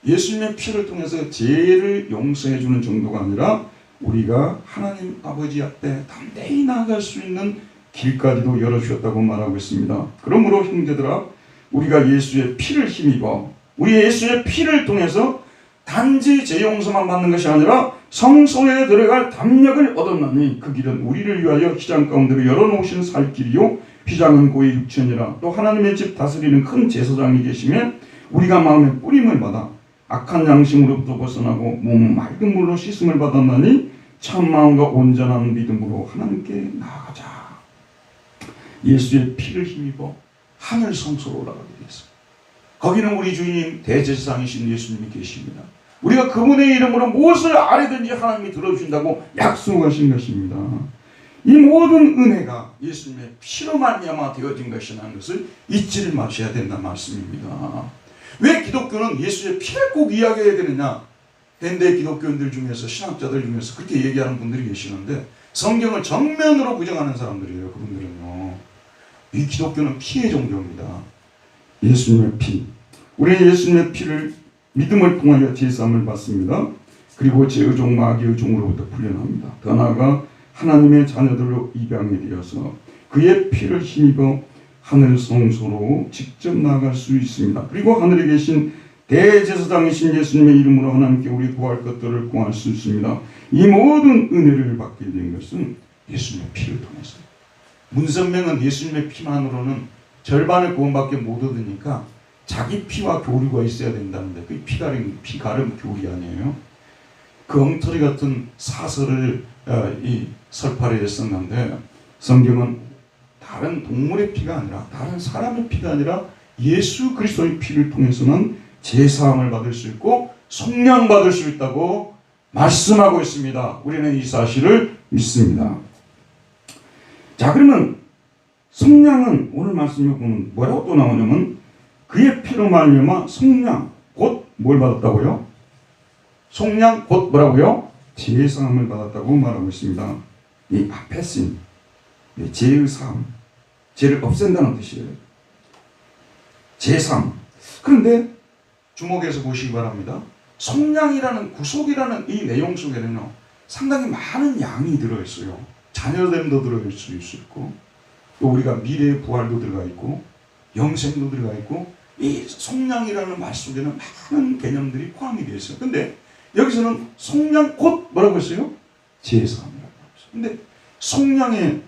Speaker 1: 예수님의 피를 통해서 죄를 용서해 주는 정도가 아니라 우리가 하나님 아버지 앞에 담대히 나아갈 수 있는 길까지도 열어주셨다고 말하고 있습니다. 그러므로 형제들아, 우리가 예수의 피를 힘입어 우리 예수의 피를 통해서 단지 죄 용서만 받는 것이 아니라 성소에 들어갈 담력을 얻었나니 그 길은 우리를 위하여 휘장 가운데로 열어놓으신 살 길이요 휘장은 고의 육천이라. 또 하나님의 집 다스리는 큰 제사장이 계시며 우리가 마음의 뿌림을 받아 악한 양심으로부터 벗어나고 몸 맑은 물로 씻음을 받았나니 참 마음과 온전한 믿음으로 하나님께 나아가자. 예수의 피를 힘입어 하늘 성소로 올라가게 되었습니다. 거기는 우리 주님 대제사장이신 예수님이 계십니다. 우리가 그분의 이름으로 무엇을 아뢰든지 하나님이 들어주신다고 약속하신 것입니다. 이 모든 은혜가 예수님의 피로 말미암아 되어진 것이라는 것을 잊지를 마셔야 된다는 말씀입니다. 왜 기독교는 예수의 피를 꼭 이야기해야 되느냐? 현대 기독교인들 중에서, 신학자들 중에서 그렇게 얘기하는 분들이 계시는데 성경을 정면으로 부정하는 사람들이에요. 그분들은요. 이 기독교는 피의 종교입니다. 예수님의 피. 우리는 예수님의 피를 믿음을 통하여 제사함을 받습니다. 그리고 죄의 종 마귀의 종으로부터 풀려납니다. 더 나아가 하나님의 자녀들로 입양이 되어서 그의 피를 힘입어 하늘 성소로 직접 나아갈 수 있습니다. 그리고 하늘에 계신 대제사장이신 예수님의 이름으로 하나님께 우리 구할 것들을 구할 수 있습니다. 이 모든 은혜를 받게 된 것은 예수님의 피를 통해서. 문선명은 예수님의 피만으로는 절반의 구원밖에 못 얻으니까 자기 피와 교류가 있어야 된다는데 그게 피가름 교리 아니에요. 그 엉터리 같은 사설을 이 설파를 했었는데 성경은 다른 동물의 피가 아니라 다른 사람의 피가 아니라 예수 그리스도의 피를 통해서는 제사함을 받을 수 있고 속량 받을 수 있다고 말씀하고 있습니다. 우리는 이 사실을 믿습니다. 자, 그러면 속량은 오늘 말씀에 보면 뭐라고 또 나오냐면 그의 피로 말미암아 속량 곧 뭘 받았다고요? 속량 곧 뭐라고요? 제사함을 받았다고 말하고 있습니다. 이 아페신, 죄의 사함, 죄를 없앤다는 뜻이에요. 제사함. 그런데 주목해서 보시기 바랍니다. 속량이라는 구속이라는 이 내용 속에는요 상당히 많은 양이 들어있어요. 자녀됨도 들어있을 수 있고 또 우리가 미래의 부활도 들어가 있고 영생도 들어가 있고 이 속량이라는 말 속에는 많은 개념들이 포함이 되어 있어요. 근데 여기서는 속량 곧 뭐라고 했어요? 제사함이라고 했어요. 근데 속량의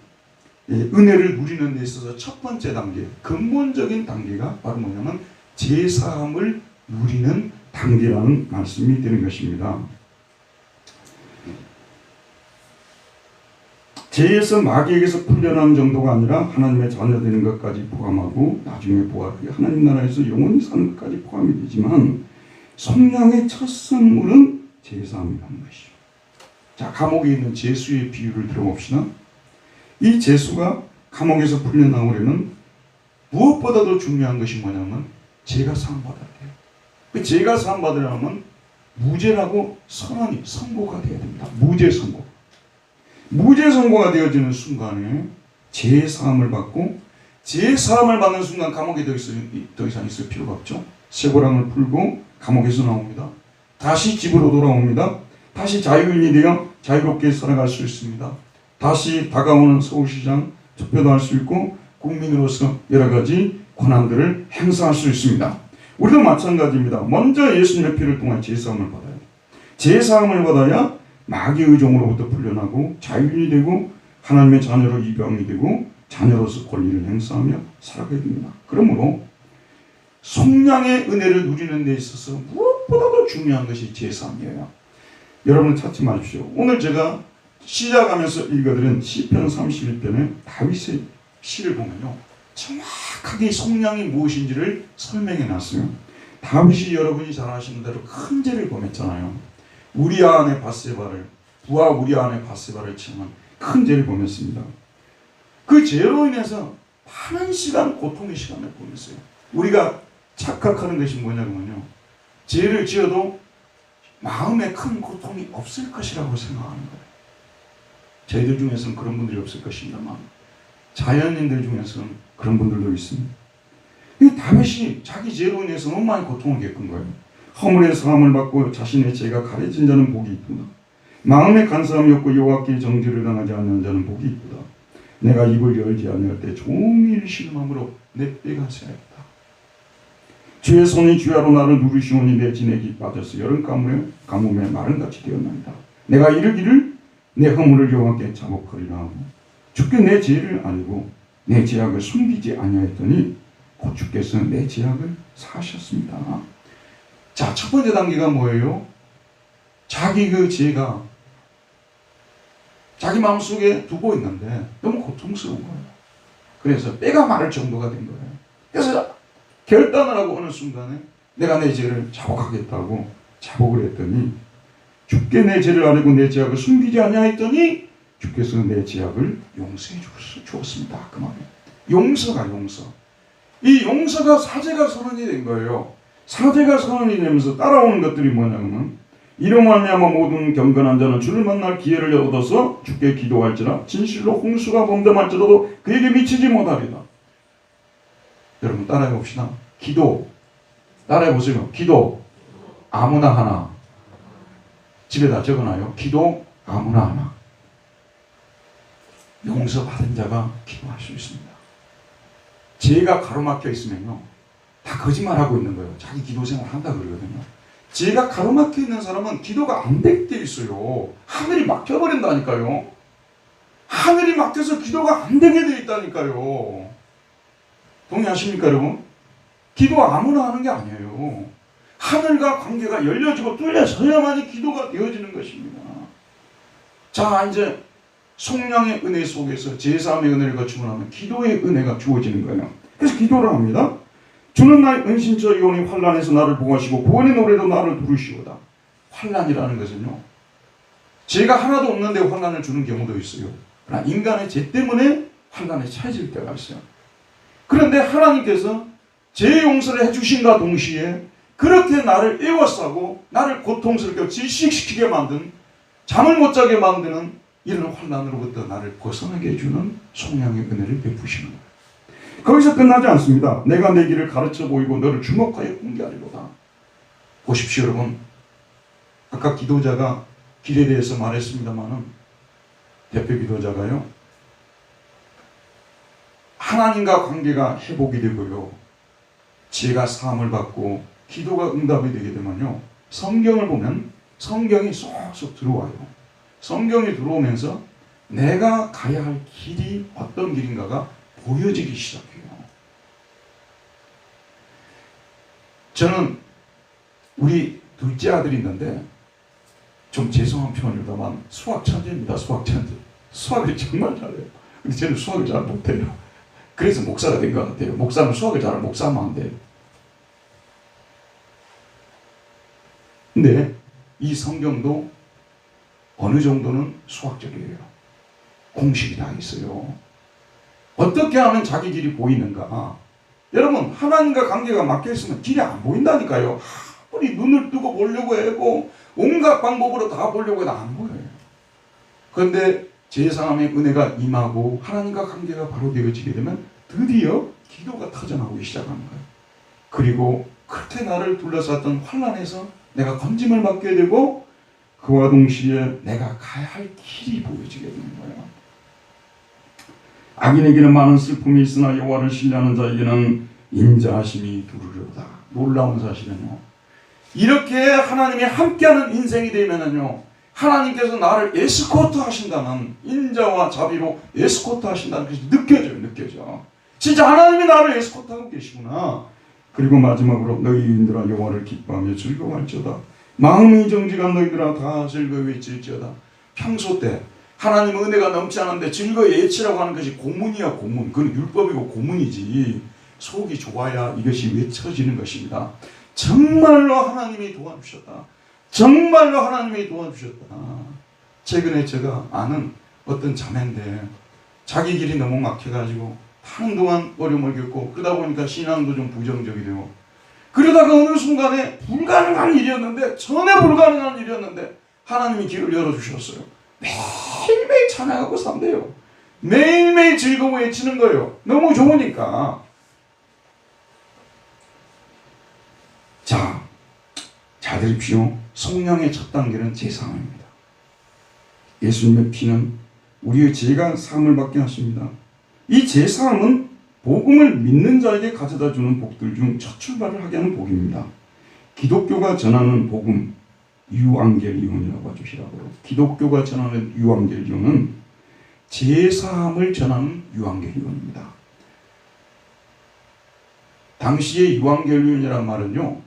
Speaker 1: 은혜를 누리는 데 있어서 첫 번째 단계, 근본적인 단계가 바로 뭐냐면 제사함을 누리는 단계라는 말씀이 되는 것입니다. 죄에서 마귀에게서 풀려나는 정도가 아니라 하나님의 자녀 되는 것까지 포함하고 나중에 부활하게 하나님 나라에서 영원히 사는 것까지 포함이 되지만 속량의 첫 선물은 제사함이라는 것이죠. 자, 감옥에 있는 제수의 비유를 들어봅시다. 이 제수가 감옥에서 풀려나오려면 무엇보다도 중요한 것이 뭐냐면 죄가 사함받아야 돼요. 그 죄가 사함받으려면 무죄라고 선언이 선고가 돼야 됩니다. 무죄 선고. 무죄 선고가 되어지는 순간에 죄 사함을 받고 죄 사함을 받는 순간 감옥에 더 이상 있을 필요가 없죠. 쇠고랑을 풀고 감옥에서 나옵니다. 다시 집으로 돌아옵니다. 다시 자유인이 되어 자유롭게 살아갈 수 있습니다. 다시 다가오는 서울시장 투표도 할 수 있고 국민으로서 여러 가지 권한들을 행사할 수 있습니다. 우리도 마찬가지입니다. 먼저 예수님의 피를 통해 제사함을 받아야 돼요. 제사함을 받아야 마귀의 종으로부터 풀려나고 자유인이 되고 하나님의 자녀로 입양이 되고 자녀로서 권리를 행사하며 살아가야 됩니다. 그러므로 속량의 은혜를 누리는 데 있어서 무엇보다도 중요한 것이 제사함이에요. 여러분 찾지 마십시오. 오늘 제가 시작하면서 읽어드린 시편 31편의 다윗의 시를 보면요 정확하게 속량이 무엇인지를 설명해 놨어요. 다윗이 여러분이 잘 아시는 대로 큰 죄를 범했잖아요. 우리아 안에 바세바를 부하 우리아 안에 바세바를 치는 큰 죄를 범했습니다. 그 죄로 인해서 많은 시간 고통의 시간을 보냈어요. 우리가 착각하는 것이 뭐냐면요 죄를 지어도 마음에 큰 고통이 없을 것이라고 생각하는 거예요. 저희들 중에서는 그런 분들이 없을 것입니다만 자연인들 중에서는 그런 분들도 있습니다. 이 다윗이 자기 죄로 인해서 너무 많이 고통을 겪은 거예요. 허물의 사함을 받고 자신의 죄가 가려진 자는 복이 있구나. 마음에 간사함이 없고 여호와께 정죄를 당하지 않는 자는 복이 있구나. 내가 입을 열지 아니할 때 종일 신음함으로 내 뼈가 새하였다. 주의 손이 주야로 나를 누르시오니 내 진액이 빠져서 여름 가뭄에 마른같이 되었나이다. 내가 이르기를 내 허물을 여호와께 자복하리라 하고 주께 내 죄를 알고 내 죄악을 숨기지 아니하였더니 곧 주께서 내 죄악을 사하셨습니다. 자, 첫 번째 단계가 뭐예요? 자기 그 죄가 자기 마음속에 두고 있는데 너무 고통스러운 거예요. 그래서 뼈가 마를 정도가 된 거예요. 그래서 결단을 하고 어느 순간에 내가 내 죄를 자복하겠다고 자복을 했더니 주께 내 죄를 알고 내 죄악을 숨기지 아니하였더니 주께서 내 죄악을 용서해 주었습니다. 그 말이에요. 용서가 용서. 이 용서가 사죄가 선언이 된 거예요. 사죄가 선언이 되면서 따라오는 것들이 뭐냐면 이로 말미암아 모든 경건한 자는 주를 만날 기회를 얻어서 주께 기도할지라 진실로 홍수가 범람할지라도 그에게 미치지 못하리라. 여러분 따라해 봅시다. 기도 따라해 보세요. 기도 아무나 하나. 집에다 적어놔요. 기도 아무나 하나. 용서받은 자가 기도할 수 있습니다. 죄가 가로막혀 있으면요 다 거짓말하고 있는 거예요. 자기 기도 생활 한다 그러거든요. 제가 가로막혀 있는 사람은 기도가 안 되게 돼 있어요. 하늘이 막혀버린다니까요. 하늘이 막혀서 기도가 안 되게 돼 있다니까요. 동의하십니까 여러분? 기도가 아무나 하는 게 아니에요. 하늘과 관계가 열려지고 뚫려져야만이 기도가 되어지는 것입니다. 자, 이제 성령의 은혜 속에서 제3의 은혜를 거치고 나면 기도의 은혜가 주어지는 거예요. 그래서 기도를 합니다. 주는 나의 은신처 영원히 환난에서 나를 보호하시고 구원의 노래로 나를 부르시오다. 환난이라는 것은요, 죄가 하나도 없는데 환난을 주는 경우도 있어요. 그러나 인간의 죄 때문에 환난에 처해질 때가 있어요. 그런데 하나님께서 죄 용서를 해주신과 동시에 그렇게 나를 애워싸고 나를 고통스럽게 질식시키게 만든, 잠을 못 자게 만드는 이런 환난으로부터 나를 벗어나게 해주는 성령의 은혜를 베푸시는 거예요. 거기서 끝나지 않습니다. 내가 내 길을 가르쳐 보이고 너를 주목하여 공개하리로다. 보십시오 여러분. 아까 기도자가 길에 대해서 말했습니다마는 대표 기도자가요, 하나님과 관계가 회복이 되고요, 죄가 사함을 받고 기도가 응답이 되게 되면요, 성경을 보면 성경이 쏙쏙 들어와요. 성경이 들어오면서 내가 가야 할 길이 어떤 길인가가 보여지기 시작해요. 저는 우리 둘째 아들이 있는데, 좀 죄송한 표현입니다만 수학 천재입니다. 수학 천재. 수학을 정말 잘해요. 근데 저는 수학을 잘 못해요. 그래서 목사가 된 것 같아요. 목사는 수학을 잘하면 목사하면 안 돼요. 근데 이 성경도 어느 정도는 수학적이에요. 공식이 다 있어요. 어떻게 하면 자기 길이 보이는가? 여러분, 하나님과 관계가 막혀있으면 길이 안 보인다니까요. 아무리 눈을 뜨고 보려고 해고 온갖 방법으로 다 보려고 해도 안 보여요. 그런데 제3의 은혜가 임하고 하나님과 관계가 바로 되어지게 되면 드디어 기도가 터져나오기 시작하는 거예요. 그리고 그렇게 나를 둘러쌌던 환난에서 내가 건짐을 받게 되고 그와 동시에 내가 가야 할 길이 보여지게 되는 거예요. 악인에게는 많은 슬픔이 있으나 여호와를 신뢰하는 자에게는 인자하심이 두루려다. 놀라운 사실은요, 이렇게 하나님이 함께하는 인생이 되면은요, 하나님께서 나를 에스코트 하신다는, 인자와 자비로 에스코트 하신다는 것이 느껴져. 진짜 하나님이 나를 에스코트하고 계시구나. 그리고 마지막으로 너희 인들아 여호와를 기뻐하며 즐거워할지어다. 마음이 정직한 너희들아 다 즐거이 외칠지어다. 평소 때 하나님의 은혜가 넘치 않은데 즐거이 외치라고 하는 것이 고문이야, 고문. 그건 율법이고 고문이지. 속이 좋아야 이것이 외쳐지는 것입니다. 정말로 하나님이 도와주셨다. 정말로 하나님이 도와주셨다. 최근에 제가 아는 어떤 자매인데 자기 길이 너무 막혀가지고 하는 동안 어려움을 겪고 그러다 보니까 신앙도 좀 부정적이 되고, 그러다가 어느 순간에 불가능한 일이었는데, 전에 불가능한 일이었는데 하나님이 길을 열어주셨어요. 매일매일 찬양하고 산대요. 매일매일 즐거워 외치는 거예요. 너무 좋으니까. 자, 잘 들으십시오. 성령의 첫 단계는 제사함입니다. 예수님의 피는 우리의 죄가 사함을 받게 하십니다. 이 제사함은 복음을 믿는 자에게 가져다 주는 복들 중 첫 출발을 하게 하는 복입니다. 기독교가 전하는 복음, 유앙겔리온이라고 하시라고요. 기독교가 전하는 유앙겔리온은 제사함을 전하는 유앙겔리온입니다. 당시의 유앙겔리온이란 말은요,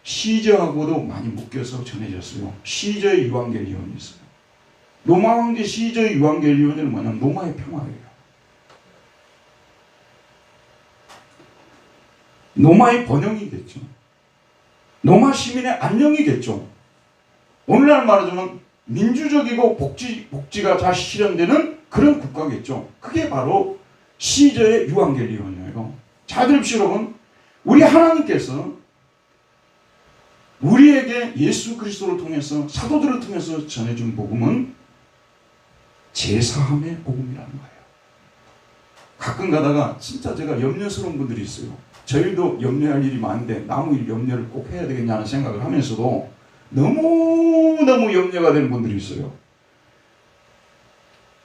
Speaker 1: 시저하고도 많이 묶여서 전해졌어요. 시저의 유앙겔리온이 있어요. 로마 황제 시저의 유앙겔리온은 뭐냐면 로마의 평화예요. 로마의 번영이겠죠. 로마 시민의 안녕이겠죠. 오늘날 말하자면 민주적이고 복지가 잘 실현되는 그런 국가겠죠. 그게 바로 시저의 유앙겔리온이에요. 잘 들으십시오 여러분. 우리 하나님께서 우리에게 예수 그리스도를 통해서, 사도들을 통해서 전해준 복음은 제사함의 복음이라는 거예요. 가끔 가다가 진짜 제가 염려스러운 분들이 있어요. 저희도 염려할 일이 많은데 나무 일 염려를 꼭 해야 되겠냐는 생각을 하면서도 너무너무 염려가 되는 분들이 있어요.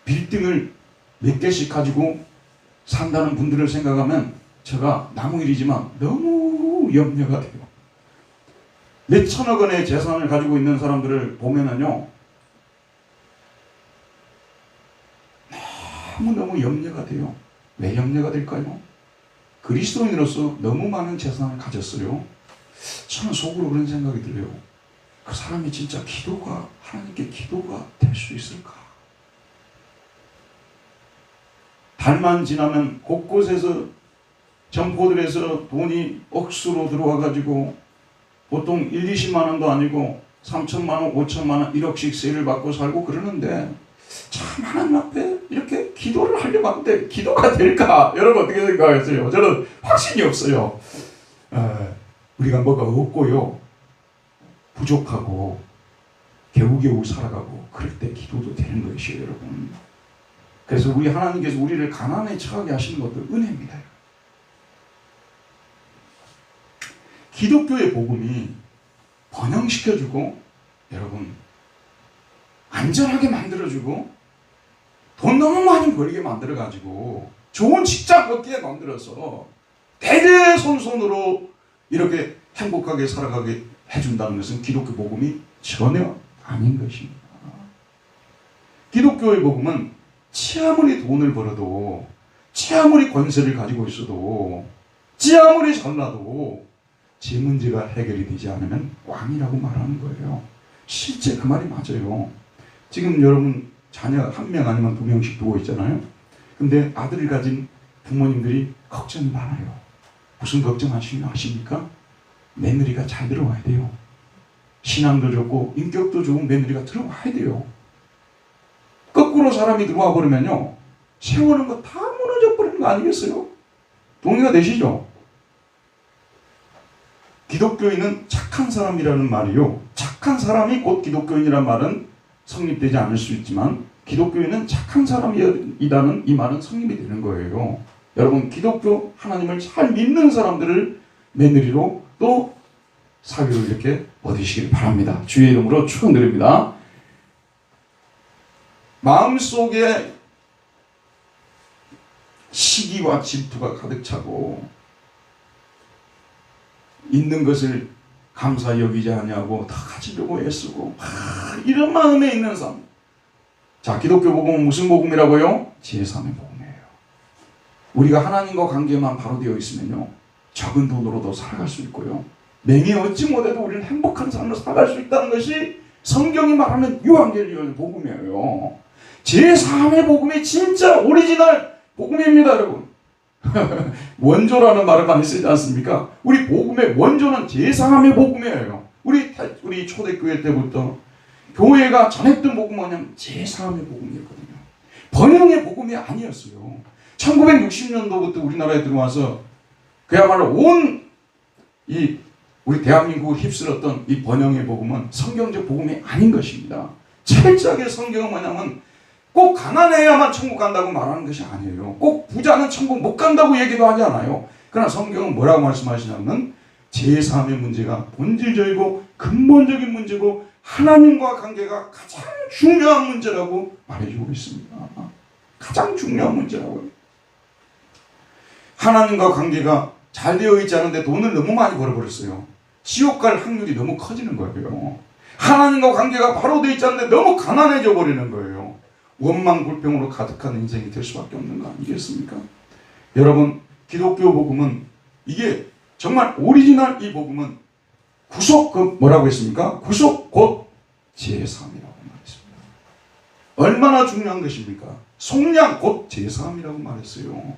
Speaker 1: 빌딩을 몇 개씩 가지고 산다는 분들을 생각하면 제가 나무 일이지만 너무 너무 염려가 돼요. 몇 천억 원의 재산을 가지고 있는 사람들을 보면은요, 너무너무 염려가 돼요. 왜 염려가 될까요? 그리스도인으로서 너무 많은 재산을 가졌어요. 저는 속으로 그런 생각이 들어요. 그 사람이 진짜 하나님께 기도가 될 수 있을까? 달만 지나면 곳곳에서 점포들에서 돈이 억수로 들어와가지고 보통 1, 20만 원도 아니고 3천만 원, 5천만 원, 1억씩 세를 받고 살고 그러는데 참 하나님 앞에 이렇게 기도를 하려고 하는데 기도가 될까? 여러분 어떻게 생각하세요? 저는 확신이 없어요. 우리가 뭐가 없고요, 부족하고 겨우겨우 살아가고 그럴 때 기도도 되는 것이에요, 여러분. 그래서 우리 하나님께서 우리를 가난에 처하게 하시는 것도 은혜입니다. 기독교의 복음이 번영시켜주고 여러분 안전하게 만들어주고 돈 너무 많이 벌게 만들어가지고 좋은 직장 얻게 만들어서 대대손손으로 이렇게 행복하게 살아가게 해준다는 것은 기독교 복음이 전혀 아닌 것입니다. 기독교의 복음은 치 아무리 돈을 벌어도, 치 아무리 권세를 가지고 있어도, 치 아무리 잘나도 제 문제가 해결이 되지 않으면 왕이라고 말하는 거예요. 실제 그 말이 맞아요. 지금 여러분 자녀 1명 아니면 2명씩 두고 있잖아요. 근데 아들을 가진 부모님들이 걱정이 많아요. 무슨 걱정하십니까? 며느리가 잘 들어와야 돼요. 신앙도 좋고 인격도 좋은 며느리가 들어와야 돼요. 거꾸로 사람이 들어와 버리면요, 세우는 거 다 무너져 버리는 거 아니겠어요? 동의가 되시죠? 기독교인은 착한 사람이라는 말이요, 착한 사람이 곧 기독교인이란 말은 성립되지 않을 수 있지만 기독교인은 착한 사람이라는 이 말은 성립이 되는 거예요. 여러분, 기독교 하나님을 잘 믿는 사람들을 며느리로 또 사위로 이렇게 얻으시길 바랍니다. 주의 이름으로 축원드립니다. 마음속에 시기와 질투가 가득 차고 있는 것을 감사히 여기지 아니하고 다 가지려고 애쓰고 이런 마음에 있는 사람. 자, 기독교 복음은 무슨 복음이라고요? 제3의 복음이에요. 우리가 하나님과 관계만 바로 되어 있으면요, 적은 돈으로도 살아갈 수 있고요, 맹이 얻지 못해도 우리는 행복한 삶을 살아갈 수 있다는 것이 성경이 말하는 유한겔리온 복음이에요. 제3의 복음이 진짜 오리지널 복음입니다, 여러분. 원조라는 말을 많이 쓰지 않습니까? 우리 복음의 원조는 제3의 복음이에요. 우리 초대교회 때부터 교회가 전했던 복음은 뭐냐면 제3의 복음이었거든요. 번영의 복음이 아니었어요. 1960년도부터 우리나라에 들어와서 그야말로 우리 대한민국을 휩쓸었던 이 번영의 복음은 성경적 복음이 아닌 것입니다. 철저하게 성경은 뭐냐면 꼭 가난해야만 천국 간다고 말하는 것이 아니에요. 꼭 부자는 천국 못 간다고 얘기도 하지 않아요. 그러나 성경은 뭐라고 말씀하시냐면 제3의 문제가 본질적이고 근본적인 문제고 하나님과 관계가 가장 중요한 문제라고 말해주고 있습니다. 가장 중요한 문제라고요. 하나님과 관계가 잘 되어 있지 않은데 돈을 너무 많이 벌어버렸어요. 지옥 갈 확률이 너무 커지는 거예요. 하나님과 관계가 바로 되어 있지 않는데 너무 가난해져 버리는 거예요. 원망 불평으로 가득한 인생이 될 수밖에 없는 거 아니겠습니까? 여러분, 기독교 복음은 이게 정말 오리지널 이 복음은 구속, 뭐라고 했습니까? 구속 곧 제3이라고 말했습니다. 얼마나 중요한 것입니까? 속량 곧 제3이라고 말했어요.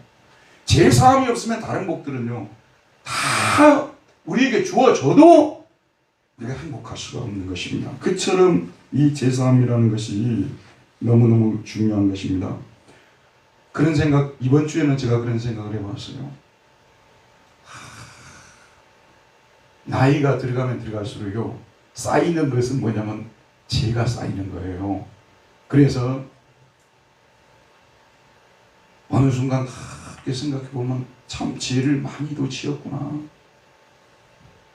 Speaker 1: 제3이 없으면 다른 복들은요, 다 우리에게 주어져도 우리가 행복할 수가 없는 것입니다. 그처럼 이 제3이라는 것이 너무너무 중요한 것입니다. 그런 생각, 이번 주에는 제가 그런 생각을 해봤어요. 나이가 들어가면 들어갈수록요, 쌓이는 것은 뭐냐면 죄가 쌓이는 거예요. 그래서 어느 순간 이렇게 생각해보면 참 죄를 많이도 지었구나.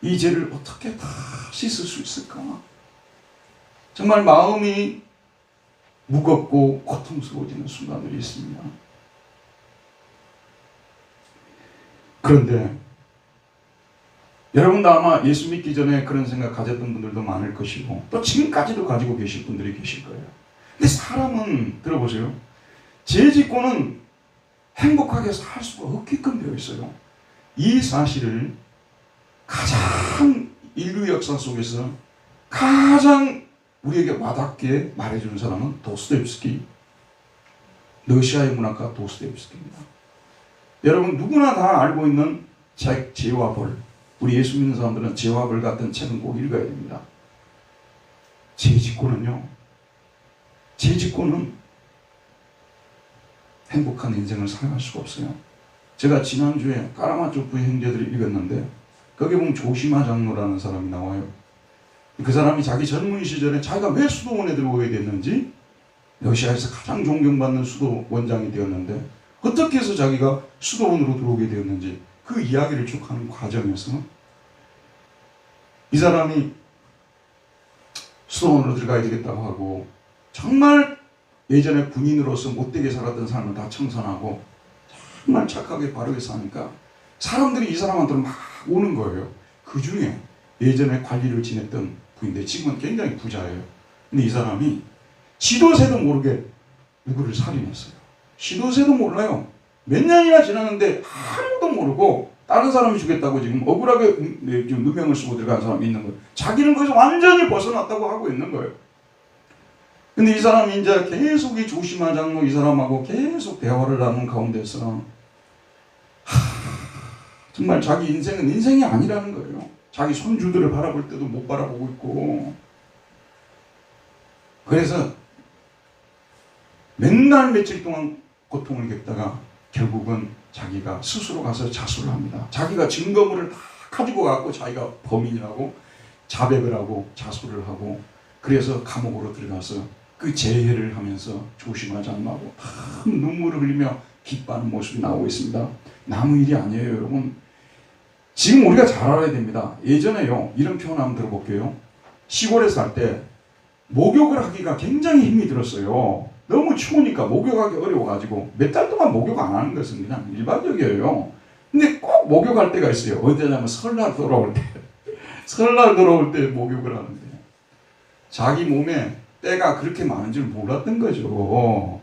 Speaker 1: 이 죄를 어떻게 다 씻을 수 있을까? 정말 마음이 무겁고 고통스러워지는 순간들이 있습니다. 그런데 여러분도 아마 예수 믿기 전에 그런 생각 가졌던 분들도 많을 것이고 또 지금까지도 가지고 계실 분들이 계실 거예요. 근데 사람은 들어보세요. 죄 짓고는 행복하게 살 수가 없게끔 되어 있어요. 이 사실을 가장 인류 역사 속에서 가장 우리에게 와닿게 말해주는 사람은 도스토옙스키, 러시아의 문학가 도스토옙스키입니다. 여러분 누구나 다 알고 있는 책 죄와 벌, 우리 예수 믿는 사람들은 죄와 벌 같은 책은 꼭 읽어야 됩니다. 죄 짓고는 행복한 인생을 살아갈 수가 없어요. 제가 지난주에 까라마초프의 형제들을 읽었는데 거기에 보면 조시마 장로라는 사람이 나와요. 그 사람이 자기 젊은 시절에 자기가 왜 수도원에 들어오게 됐는지, 러시아에서 가장 존경받는 수도원장이 되었는데 어떻게 해서 자기가 수도원으로 들어오게 되었는지 그 이야기를 쭉 하는 과정에서 이 사람이 수도원으로 들어가야 되겠다고 하고 정말 예전에 군인으로서 못되게 살았던 사람을 다 청산하고 정말 착하게 바르게 사니까 사람들이 이 사람한테는 막 오는 거예요. 그 중에 예전에 관리를 지냈던 부인데 지금은 굉장히 부자예요. 근데 이 사람이 시도새도 모르게 누구를 살인했어요. 시도새도 몰라요. 몇 년이나 지났는데 아무도 모르고 다른 사람이 죽였다고 지금 억울하게 누명을 쓰고 들어간 사람이 있는 거예요. 자기는 거기서 완전히 벗어났다고 하고 있는 거예요. 근데 이 사람이 이제 계속 이 조시마 장로 이 사람하고 계속 대화를 나누는 가운데서 정말 자기 인생은 인생이 아니라는 거예요. 자기 손주들을 바라볼 때도 못 바라보고 있고, 그래서 맨날 며칠 동안 고통을 겪다가 결국은 자기가 스스로 가서 자수를 합니다. 자기가 증거물을 다 가지고 가고 자기가 범인이라고 자백을 하고 자수를 하고, 그래서 감옥으로 들어가서 그 재해를 하면서 조심하지 않고 눈물을 흘리며 기뻐하는 모습이 나오고 있습니다. 남의 일이 아니에요, 여러분. 지금 우리가 잘 알아야 됩니다. 예전에요, 이런 표현 한번 들어볼게요. 시골에 살 때 목욕을 하기가 굉장히 힘이 들었어요. 너무 추우니까 목욕하기 어려워가지고 몇 달 동안 목욕 안 하는 것은 그냥 일반적이에요. 근데 꼭 목욕할 때가 있어요. 언제냐면 설날 돌아올 때. 설날 돌아올 때 목욕을 하는데 자기 몸에 때가 그렇게 많은 줄 몰랐던 거죠.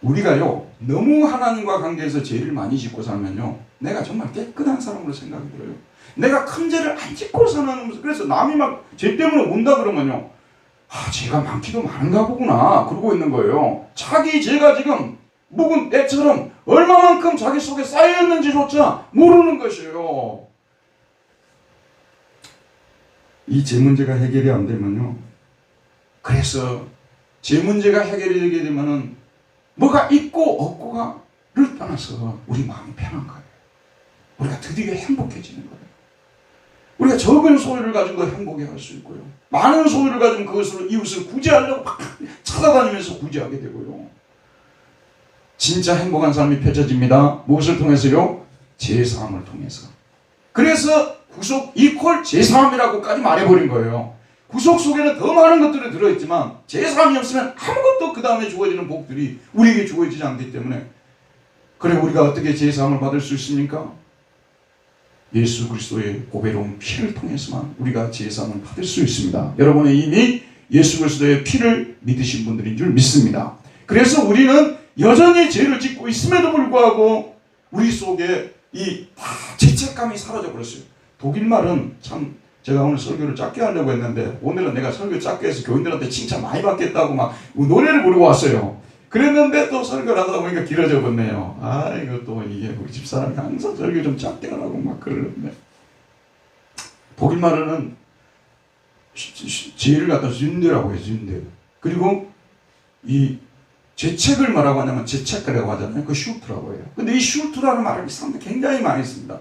Speaker 1: 우리가요, 너무 하나님과 관계에서 죄를 많이 짓고 살면요, 내가 정말 깨끗한 사람으로 생각이 들어요. 내가 큰 죄를 안 짓고 사는 모습. 그래서 남이 막 죄 때문에 운다 그러면요, 죄가 많기도 많은가 보구나 그러고 있는 거예요. 자기 죄가 지금 묵은 때처럼 얼마만큼 자기 속에 쌓여있는지조차 모르는 것이에요. 이 죄 문제가 해결이 안 되면요, 그래서 죄 문제가 해결이 되게 되면은 뭐가 있고 없고가를 떠나서 우리 마음이 편한 거예요. 우리가 드디어 행복해지는 거예요. 우리가 적은 소유를 가지고 행복해할 수 있고요, 많은 소유를 가지고 그것으로 이웃을 구제하려고 막 찾아다니면서 구제하게 되고요. 진짜 행복한 삶이 펼쳐집니다. 무엇을 통해서요? 제사함을 통해서. 그래서 구속 이퀄 제사함이라고까지 말해버린 거예요. 구속 속에는 더 많은 것들이 들어있지만 제사함이 없으면 아무것도 그 다음에 주어지는 복들이 우리에게 주어지지 않기 때문에, 그래 우리가 어떻게 제사함을 받을 수 있습니까? 예수 그리스도의 보배로운 피를 통해서만 우리가 제사함을 받을 수 있습니다. 여러분은 이미 예수 그리스도의 피를 믿으신 분들인 줄 믿습니다. 그래서 우리는 여전히 죄를 짓고 있음에도 불구하고 우리 속에 이 죄책감이 사라져 버렸어요. 독일말은 참, 제가 오늘 설교를 짧게 하려고 했는데 오늘은 내가 설교 짧게 해서 교인들한테 칭찬 많이 받겠다고 막 노래를 부르고 왔어요. 그랬는데 또 설교를 하다 보니까 길어져 버렸네요. 이거 또 이게 우리 집사람이 항상 설교 좀 짧게 하라고 막 그러는데, 독일말로는 죄를 갖다 쥰데라고 해요. 쥰데. 그리고 이 죄책을 뭐라고 하냐면 죄책이라고 하잖아요. 그 슈트라고 해요. 근데 이 슈트라는 말을 사람들이 굉장히 많이 씁니다.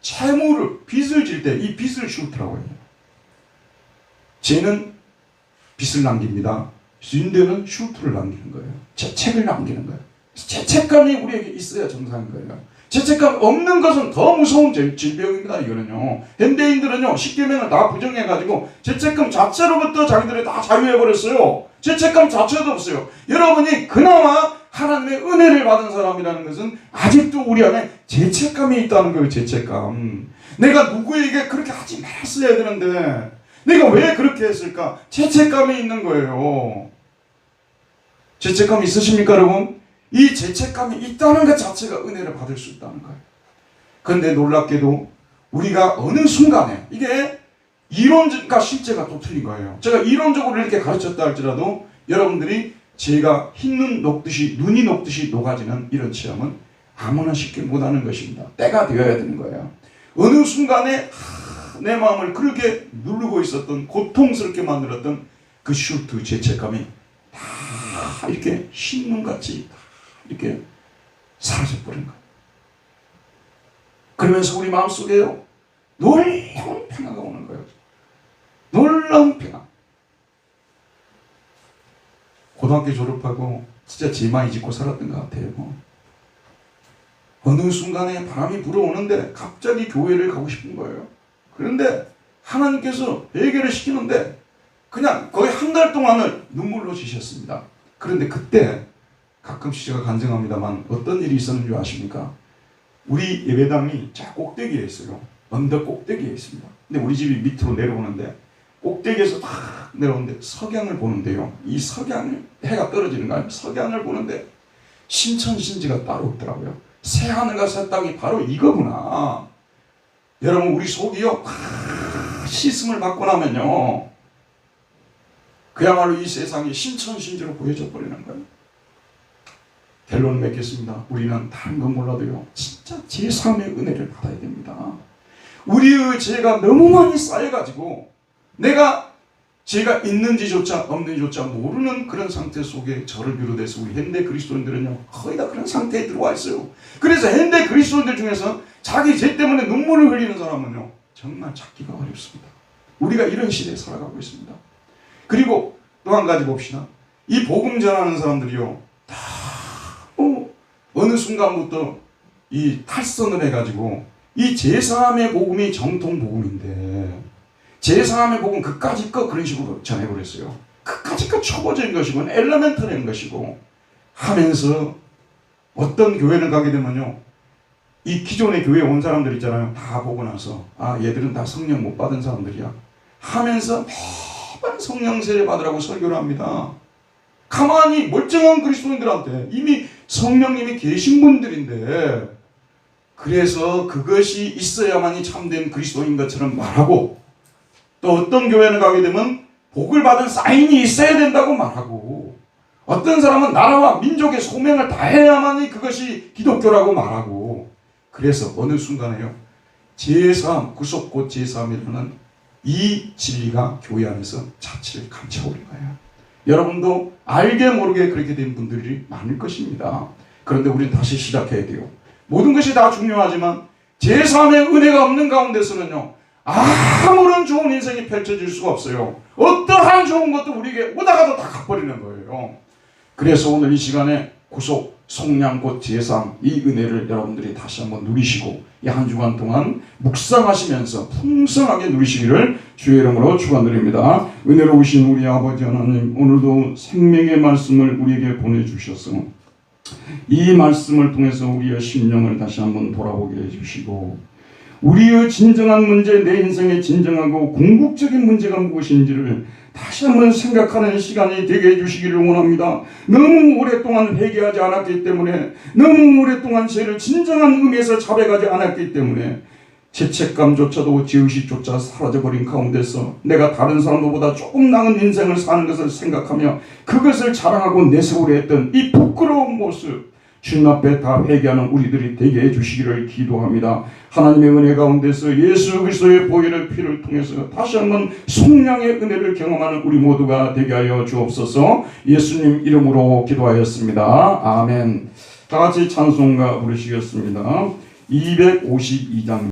Speaker 1: 채무를, 빚을 질 때 이 빚을 슈트라고 해요. 죄는 빚을 남깁니다. 쥰데는 슈트를 남기는 거예요. 죄책을 남기는 거예요. 죄책감이 우리에게 있어야 정상인 거예요. 죄책감 없는 것은 더 무서운 질병입니다. 이거는요, 현대인들은요 십계명을 다 부정해가지고 죄책감 자체로부터 자기들이 다 자유해버렸어요. 죄책감 자체도 없어요. 여러분이 그나마 하나님의 은혜를 받은 사람이라는 것은 아직도 우리 안에 죄책감이 있다는 거예요. 죄책감. 내가 누구에게 그렇게 하지 말았어야 되는데 내가 왜 그렇게 했을까? 죄책감이 있는 거예요. 죄책감 있으십니까, 여러분? 이 죄책감이 있다는 것 자체가 은혜를 받을 수 있다는 거예요. 그런데 놀랍게도 우리가 어느 순간에 이게 이론과 실제가 또 틀린 거예요. 제가 이론적으로 이렇게 가르쳤다 할지라도 여러분들이 제가 흰눈 녹듯이 눈이 녹듯이 녹아지는 이런 체험은 아무나 쉽게 못하는 것입니다. 때가 되어야 되는 거예요. 어느 순간에 내 마음을 그렇게 누르고 있었던 고통스럽게 만들었던 그 슈트 죄책감이 다 이렇게 흰눈같이 이렇게 사라져버린 거예요. 그러면서 우리 마음속에요 놀라운 평화가 오는 거예요. 놀라운 평화. 고등학교 졸업하고 진짜 제 많이 짓고 살았던 것 같아요. 어느 순간에 바람이 불어오는데 갑자기 교회를 가고 싶은 거예요. 그런데 하나님께서 해결을 시키는데 그냥 거의 한 달 동안을 눈물로 지셨습니다. 그런데 그때 가끔씩 제가 간증합니다만 어떤 일이 있었는 줄 아십니까? 우리 예배당이 저 꼭대기에 있어요. 언덕 꼭대기에 있습니다. 근데 우리 집이 밑으로 내려오는데 꼭대기에서 탁 내려오는데 석양을 보는데요. 이 석양을 해가 떨어지는 거 아니에요. 석양을 보는데 신천신지가 따로 없더라고요. 새하늘과 새 땅이 바로 이거구나. 여러분 우리 속이요 씻음을 받고 나면요 그야말로 이 세상이 신천신지로 보여져 버리는 거예요. 결론을 맺겠습니다. 우리는 다른 건 몰라도요 진짜 제3의 은혜를 받아야 됩니다. 우리의 죄가 너무 많이 쌓여가지고 내가 죄가 있는지조차 없는지조차 모르는 그런 상태 속에 저를 비롯해서 우리 현대 그리스도인들은요 거의 다 그런 상태에 들어와 있어요. 그래서 현대 그리스도인들 중에서 자기 죄 때문에 눈물을 흘리는 사람은요 정말 찾기가 어렵습니다. 우리가 이런 시대에 살아가고 있습니다. 그리고 또 한 가지 봅시다. 이 복음 전하는 사람들이요 다 어느 순간부터 이 탈선을 해가지고 이 제3의 복음이 정통 복음인데 제3의 복음 그까짓 거 그런 식으로 전해버렸어요. 그까짓 거 초보적인 것이고 엘레멘터리한 것이고 하면서 어떤 교회를 가게 되면요 이 기존의 교회에 온 사람들 있잖아요. 다 보고 나서 아 얘들은 다 성령 못 받은 사람들이야 하면서 매번 성령 세례 받으라고 설교를 합니다. 가만히 멀쩡한 그리스도인들한테 이미 성령님이 계신 분들인데 그래서 그것이 있어야만이 참된 그리스도인 것처럼 말하고 또 어떤 교회를 가게 되면 복을 받은 사인이 있어야 된다고 말하고 어떤 사람은 나라와 민족의 소명을 다해야만이 그것이 기독교라고 말하고 그래서 어느 순간에요 제3 구속 곧 제3이라는 이 진리가 교회 안에서 자취를 감춰오는 거예요. 여러분도 알게 모르게 그렇게 된 분들이 많을 것입니다. 그런데 우리는 다시 시작해야 돼요. 모든 것이 다 중요하지만 제3의 은혜가 없는 가운데서는요 아무런 좋은 인생이 펼쳐질 수가 없어요. 어떠한 좋은 것도 우리에게 오다가도 다 가버리는 거예요. 그래서 오늘 이 시간에 구속, 속량 곧 제3 이 은혜를 여러분들이 다시 한번 누리시고 이 한 주간 동안 묵상하시면서 풍성하게 누리시기를 주의 이름으로 축원드립니다. 은혜로우신 우리 아버지 하나님 오늘도 생명의 말씀을 우리에게 보내주셔서 이 말씀을 통해서 우리의 심령을 다시 한번 돌아보게 해주시고 우리의 진정한 문제, 내 인생의 진정하고 궁극적인 문제가 무엇인지를 다시 한번 생각하는 시간이 되게 해주시기를 원합니다. 너무 오랫동안 회개하지 않았기 때문에 너무 오랫동안 죄를 진정한 의미에서 자백하지 않았기 때문에 죄책감조차도 죄의식조차 사라져버린 가운데서 내가 다른 사람들보다 조금 나은 인생을 사는 것을 생각하며 그것을 자랑하고 내세우려 했던 이 부끄러운 모습 주님 앞에 다 회개하는 우리들이 되게 해주시기를 기도합니다. 하나님의 은혜 가운데서 예수 그리스도의 보혈의 피를 통해서 다시 한번 속량의 은혜를 경험하는 우리 모두가 되게 하여 주옵소서. 예수님 이름으로 기도하였습니다. 아멘. 다 같이 찬송가 부르시겠습니다. 252장